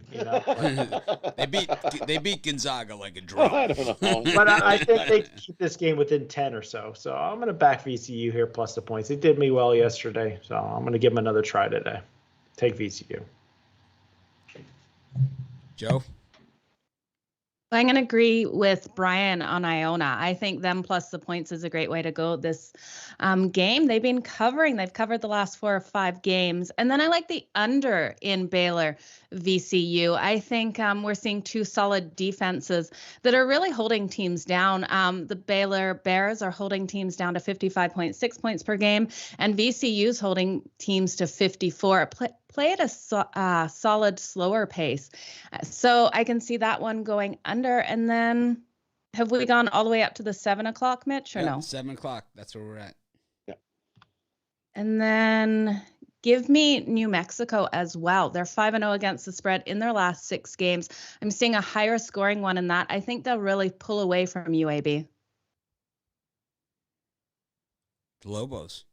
They beat Gonzaga like a draw. I don't know. But I think they keep this game within 10 or so. So I'm going to back VCU here plus the points. They did me well yesterday, so I'm going to give them another try today. Take VCU. Joe? I'm going to agree with Brian on Iona. I think them plus the points is a great way to go this game. They've been covering. They've covered the last 4 or 5 games. And then I like the under in Baylor VCU. I think we're seeing 2 solid defenses that are really holding teams down. The Baylor Bears are holding teams down to 55.6 points per game, and VCU's holding teams to 54. Play at a solid, slower pace. So I can see that one going under. And then have we gone all the way up to the 7 o'clock, Mitch, or no? 7 o'clock. That's where we're at. Yeah. And then give me New Mexico as well. They're 5-0 against the spread in their last 6 games. I'm seeing a higher scoring one in that. I think they'll really pull away from UAB. The Lobos.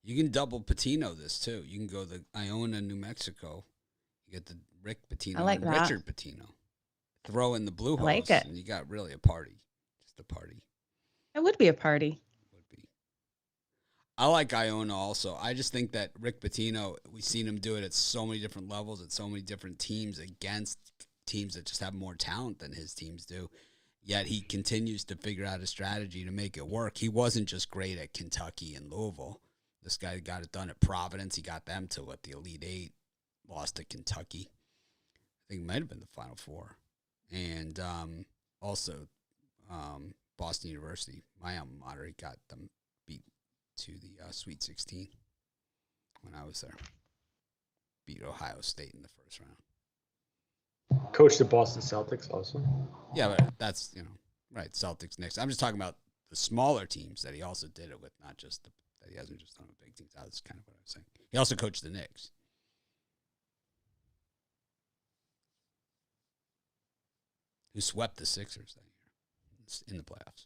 You can double Pitino this too. You can go the Iona, New Mexico. You get the Rick Pitino and Richard Pitino. Throw in the Blue Hose, like it. And you got really a party. Just a party. It would be a party. Would be. I like Iona also. I just think that Rick Pitino, we've seen him do it at so many different levels, at so many different teams against teams that just have more talent than his teams do. Yet he continues to figure out a strategy to make it work. He wasn't just great at Kentucky and Louisville. This guy got it done at Providence. He got them to, the Elite Eight. Lost to Kentucky. I think it might have been the Final Four. And also Boston University, my alma mater, he got them beat to the Sweet 16 when I was there. Beat Ohio State in the first round. Coached the Boston Celtics also. Yeah, but that's, right, Celtics, Knicks. I'm just talking about the smaller teams that he also did it with, not just that he hasn't just done with big teams. That's kind of what I was saying. He also coached the Knicks. Who swept the Sixers that year in the playoffs.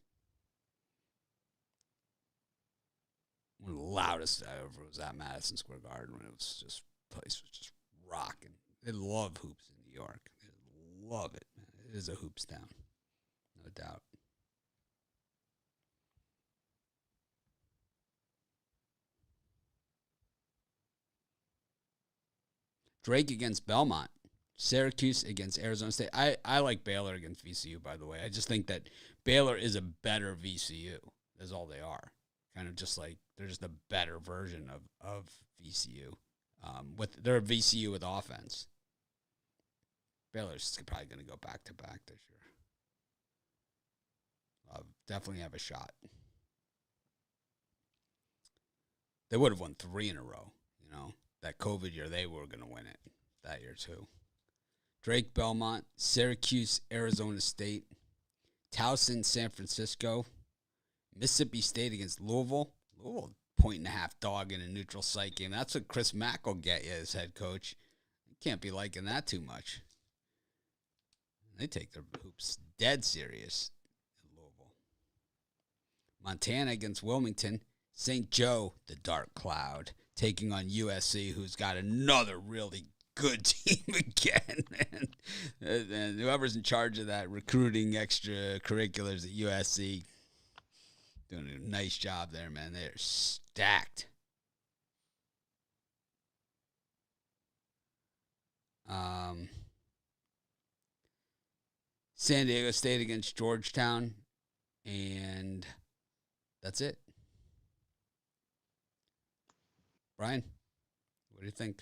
One of the loudest I ever was at Madison Square Garden when the place was just rocking. They love hoops in New York. They love it, man. It is a hoops town, no doubt. Drake against Belmont. Syracuse against Arizona State. I like Baylor against VCU, by the way. I just think that Baylor is a better VCU. That's all they are. Kind of just like they're just a better version of VCU. They're a VCU with offense. Baylor's probably going to go back-to-back this year. Definitely have a shot. They would have won 3 in a row, That COVID year, they were going to win it that year too. Drake, Belmont, Syracuse, Arizona State, Towson, San Francisco, Mississippi State against Louisville. Louisville, 1.5 dog in a neutral site game. That's what Chris Mack will get you as head coach. You can't be liking that too much. They take their hoops dead serious in Louisville. Montana against Wilmington. St. Joe, the Dark Cloud, taking on USC, who's got another really good team again, man. And whoever's in charge of that recruiting extracurriculars at USC, doing a nice job there, man. They're stacked. San Diego State against Georgetown, and that's it. Brian, what do you think?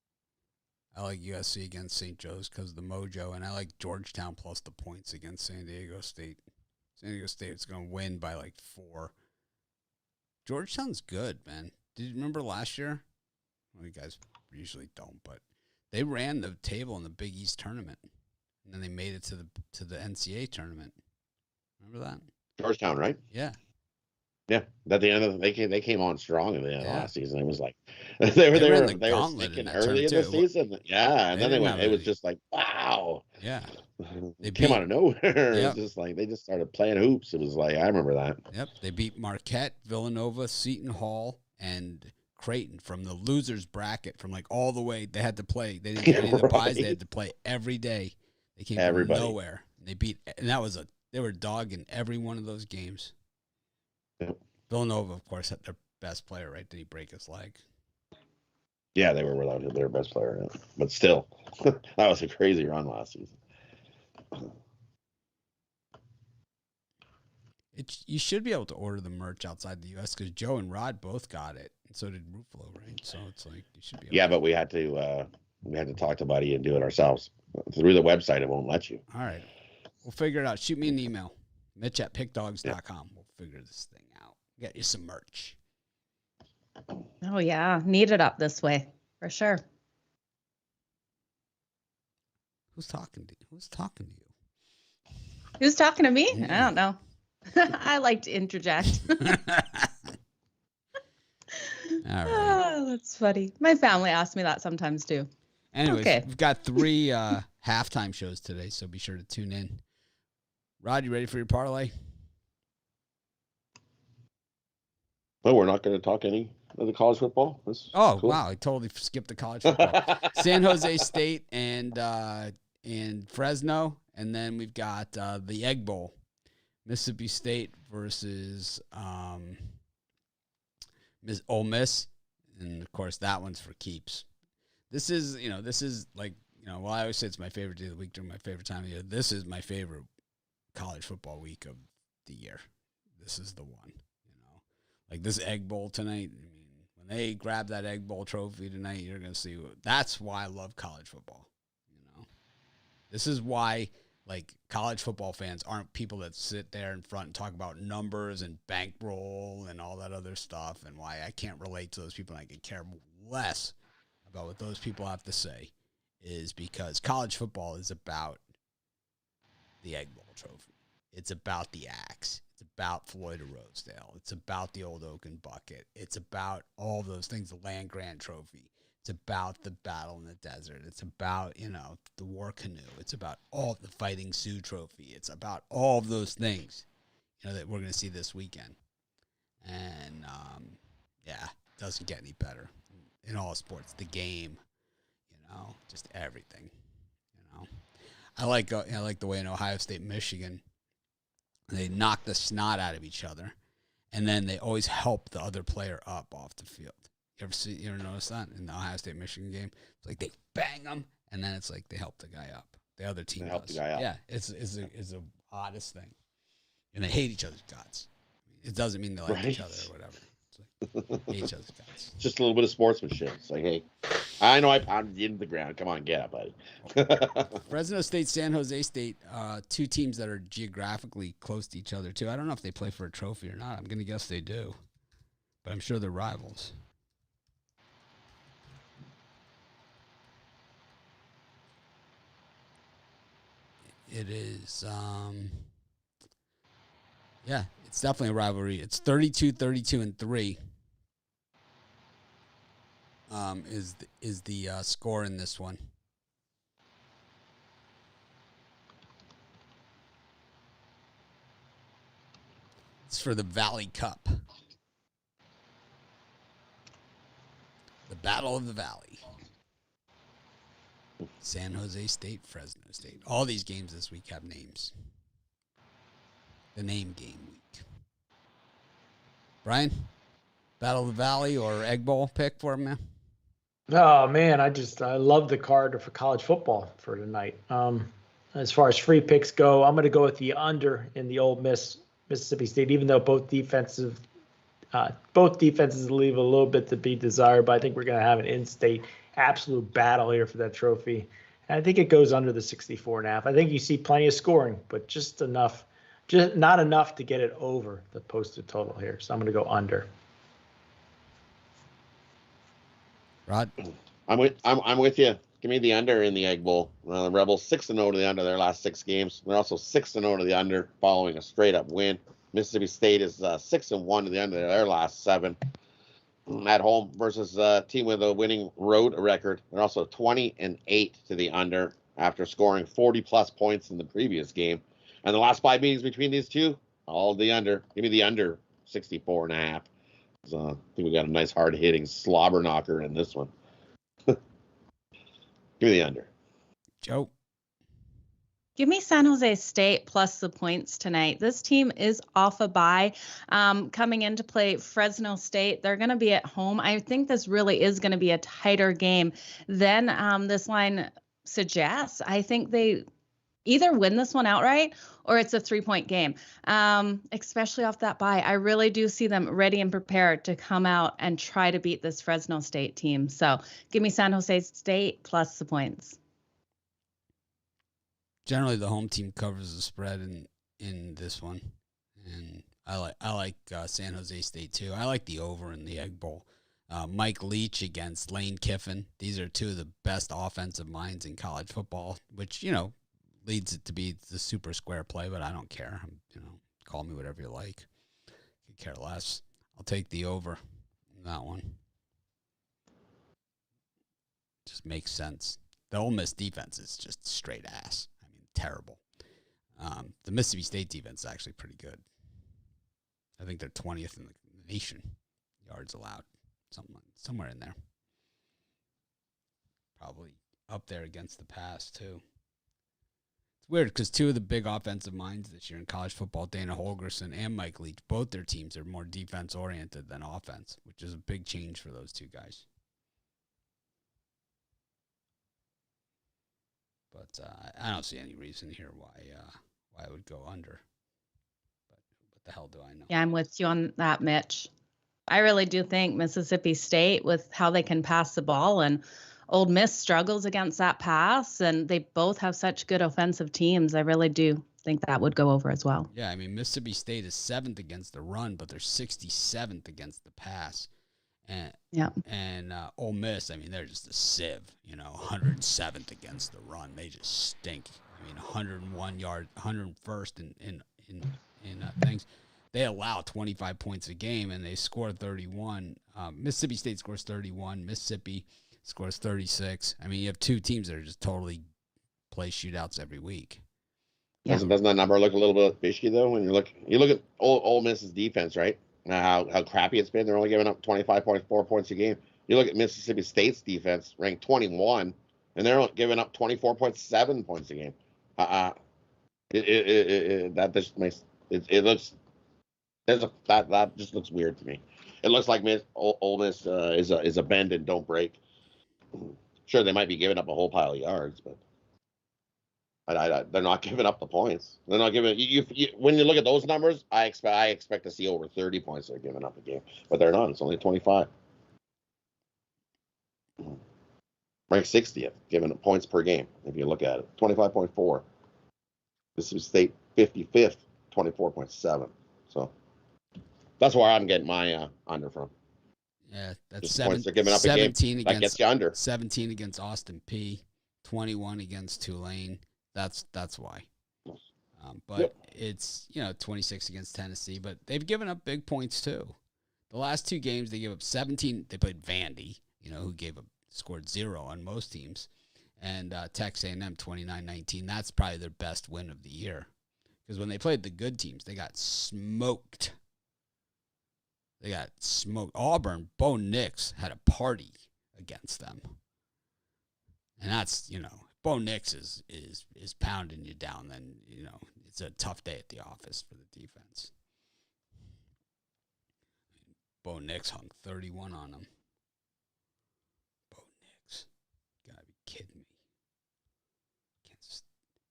I like USC against St. Joe's because of the mojo, and I like Georgetown plus the points against San Diego State. San Diego State's going to win by like 4. Georgetown's good, man. Did you remember last year? Well, you guys usually don't, but they ran the table in the Big East tournament, and then they made it to the NCAA tournament. Remember that? Georgetown, right? Yeah. Yeah. At the end of they came on strong in the end of last season. It was like They were gauntlet sticking in that early in the tournament, too. season. Yeah, and then they didn't went. have It was any. just like, wow. Yeah. They came out of nowhere. It Yep. was just like they just started playing hoops. It was like I remember that. Yep. They beat Marquette, Villanova, Seton Hall, and Creighton from the losers bracket from like all the way. They had to play. They didn't get any of the buys. They had to play every day. They came from nowhere. And they beat, and they were dogging every one of those games. Yep. Villanova, of course, had their best player, right? Did he break his leg? Yeah, they were without their best player, yeah. But still, that was a crazy run last season. You should be able to order the merch outside the U.S. because Joe and Rod both got it, and so did Ruffalo, right? So it's like you should be able but we had to talk to Buddy and do it ourselves through the website. It won't let you. All right, we'll figure it out. Shoot me an email, Mitch@pickdogs.com. We'll figure this thing out. Get you some merch. Oh yeah, need it up this way for sure. Who's talking to you? Who's talking to you? Who's talking to me? I don't know. I like to interject. All right. Oh, that's funny. My family asks me that sometimes too. Anyways, Okay. we've got 3 halftime shows today, so be sure to tune in. Rod, you ready for your parlay? But we're not going to talk any of the college football. That's cool. Wow, I totally skipped the college football. San Jose State and Fresno, and then we've got the Egg Bowl, Mississippi State versus Ole Miss, and of course that one's for keeps. This is like, well, I always say it's my favorite day of the week during my favorite time of year. This is my favorite college football week of the year. This is the one, like this Egg Bowl tonight. I mean, when they grab that Egg Bowl trophy tonight, you're going to see. That's why I love college football. This is why, like, college football fans aren't people that sit there in front and talk about numbers and bankroll and all that other stuff, and why I can't relate to those people and I can care less about what those people have to say is because college football is about the Egg Bowl trophy. It's about the axe. It's about Floyd of Rosedale. It's about the old Oaken bucket. It's about all those things, the land grant trophy. It's about the battle in the desert. It's about, the war canoe. It's about all the Fighting Sioux trophy. It's about all of those things, that we're going to see this weekend. And, it doesn't get any better in all sports. The game, just everything, I like the way in Ohio State, Michigan, they knock the snot out of each other, and then they always help the other player up off the field. You ever notice that in the Ohio State Michigan game? It's like they bang them, and then it's like they help the guy up. The other team help the guy up. Yeah, it's the oddest thing, and they hate each other's guts. It doesn't mean they like each other or whatever. It's like they hate each other's guts. Just a little bit of sportsmanship. It's like, hey, I know I pounded you into the ground. Come on, get up, buddy. Fresno State, San Jose State, 2 teams that are geographically close to each other too. I don't know if they play for a trophy or not. I'm gonna guess they do, but I'm sure they're rivals. It is, it's definitely a rivalry. It's 32-32-3. Is the score in this one? It's for the Valley Cup, the Battle of the Valley. San Jose State, Fresno State. All these games this week have names. The name game week. Brian, Battle of the Valley or Egg Bowl pick for him, man? Oh man, I love the card for college football for tonight. As far as free picks go, I'm going to go with the under in the Ole Miss Mississippi State, even though both defenses leave a little bit to be desired. But I think we're going to have an in-state absolute battle here for that trophy. And I think it goes under the 64.5. I think you see plenty of scoring, but just not enough to get it over the posted total here. So I'm going to go under. Rod? I'm with you. Give me the under in the Egg Bowl. The Rebels 6-0 to the under their last 6 games. They're also 6-0 to the under following a straight up win. Mississippi State is 6-1 to the under their last 7 at home versus a team with a winning road record. They're also 20-8 to the under after scoring 40 plus points in the previous game. And the last 5 meetings between these two, all the under. Give me the under 64.5. So I think we got a nice hard hitting slobber knocker in this one. Give me the under. Joe? Give me San Jose State plus the points tonight. This team is off a bye, coming in to play Fresno State. They're going to be at home. I think this really is going to be a tighter game than this line suggests. I think they either win this one outright or it's a 3-point game, especially off that bye. I really do see them ready and prepared to come out and try to beat this Fresno State team. So give me San Jose State plus the points. Generally, the home team covers the spread in this one, and I like San Jose State too. I like the over in the Egg Bowl. Mike Leach against Lane Kiffin. These are two of the best offensive minds in college football, which leads it to be the super square play. But I don't care. Call me whatever you like. Could care less. I'll take the over in that one. Just makes sense. The Ole Miss defense is just straight ass. Terrible. The Mississippi State defense is actually pretty good. I think they're 20th in the nation yards allowed, somewhere in there. Probably up there against the pass too. It's weird because two of the big offensive minds this year in college football, Dana Holgorsen and Mike Leach, both their teams are more defense oriented than offense, which is a big change for those two guys. But I don't see any reason here why I would go under. But what the hell do I know? Yeah, I'm with you on that, Mitch. I really do think Mississippi State, with how they can pass the ball, and Ole Miss struggles against that pass, and they both have such good offensive teams. I really do think that would go over as well. Yeah, Mississippi State is 7th against the run, but they're 67th against the pass. And Ole Miss, they're just a sieve, 107th against the run. They just stink. 101 yard, 101st in things. They allow 25 points a game, and they score 31. Mississippi State scores 31. Mississippi scores 36. You have two teams that are just totally play shootouts every week. Yeah. Doesn't that number look a little bit fishy though? When you look at Ole Miss's defense, right? How crappy it's been. They're only giving up 25.4 points a game. You look at Mississippi State's defense, ranked 21, and they're giving up 24.7 points a game. That just makes it looks. That just looks weird to me. It looks like Ole Miss is a bend and don't break. Sure, they might be giving up a whole pile of yards, but they're not giving up the points. They're not giving you when you look at those numbers. I expect to see over 30 points they're giving up a game, but they're not. It's only 25. Ranked 60th, giving up points per game. If you look at it, 25.4. Mississippi State 55th, 24.7. So that's where I'm getting my under from. Yeah, that's Just 7, points they're giving up 17 a game. That gets you under. 17 against Austin P, 21 against Tulane. That's why. But Yep. it's 26 against Tennessee, but they've given up big points too. The last 2 games they gave up 17. They played Vandy, who scored 0 on most teams, and Texas A&M 29-19. That's probably their best win of the year, because when they played the good teams, they got smoked. Auburn, Bo Nix had a party against them, and that's Bo Nix is pounding you down, then it's a tough day at the office for the defense. Bo Nix hung 31 on him. Bo Nix, you gotta be kidding me.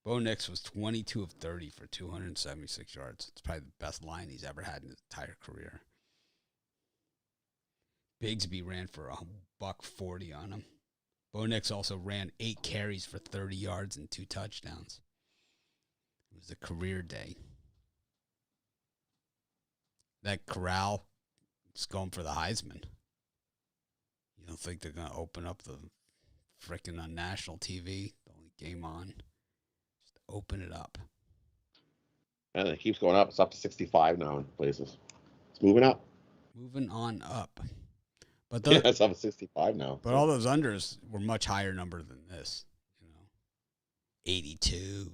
Bo Nix was 22 of 30 for 276 yards. It's probably the best line he's ever had in his entire career. Bigsby ran for $140 on him. Bo Nix also ran 8 carries for 30 yards and 2 touchdowns. It was a career day. That Corral is going for the Heisman. You don't think they're going to open up the frickin' on national TV, the only game on? Just open it up. And it keeps going up. It's up to 65 now in places. It's moving up. Moving on up. But Yeah, it's up to 65 now. But all those unders were much higher number than this. 82,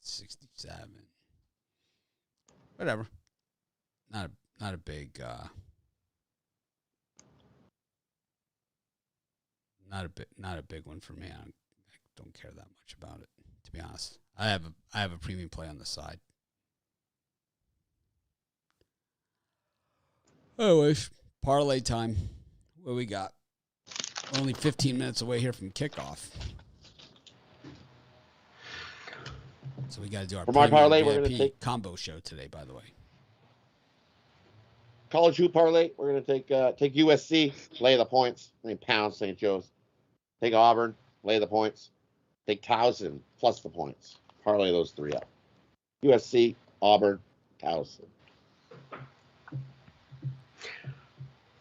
67. Whatever. Not a big not a big one for me. I don't care that much about it, to be honest. I have a premium play on the side. Anyways, parlay time. What we got? We're only 15 minutes away here from kickoff. So we got to do our For my parlay, we're VIP going to take combo show today, by the way. college hoop parlay. We're going to take USC, lay the points. Pounds, St. Joe's. Take Auburn, lay the points. Take Towson plus the points. Parlay those 3 up. USC, Auburn, Towson.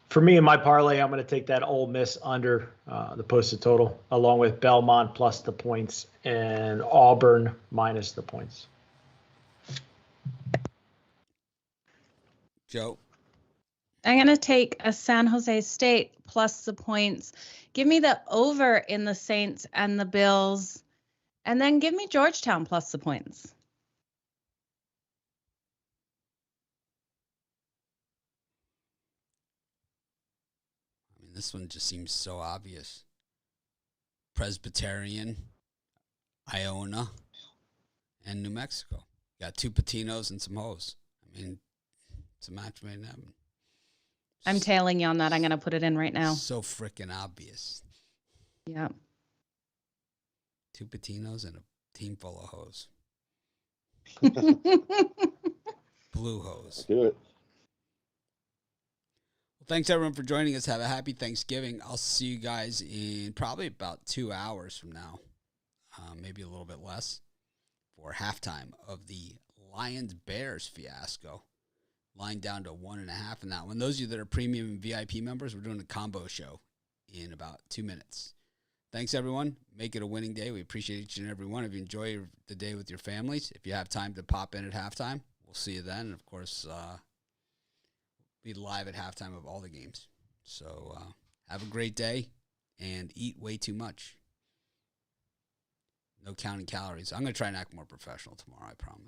For me and my parlay, I'm going to take that Ole Miss under the posted total, along with Belmont plus the points and Auburn minus the points. Joe? I'm going to take a San Jose State plus the points. Give me the over in the Saints and the Bills. And then give me Georgetown plus the points. This one just seems so obvious. Presbyterian, Iona, and New Mexico. Got 2 Patinos and some hoes. It's a match made in heaven. I'm tailing you on that. I'm going to put it in right now. So freaking obvious. Yeah. 2 Patinos and a team full of hoes. Blue hoes. Do it. Thanks, everyone, for joining us. Have a happy Thanksgiving. I'll see you guys in probably about 2 hours from now, maybe a little bit less, for halftime of the Lions-Bears fiasco. Line down to 1.5 in that one. Those of you that are premium and VIP members, we're doing a combo show in about 2 minutes. Thanks, everyone. Make it a winning day. We appreciate each and every one of you. Enjoy the day with your families. If you have time to pop in at halftime, we'll see you then. And, of course, be live at halftime of all the games. So have a great day and eat way too much. No counting calories. I'm going to try and act more professional tomorrow, I promise.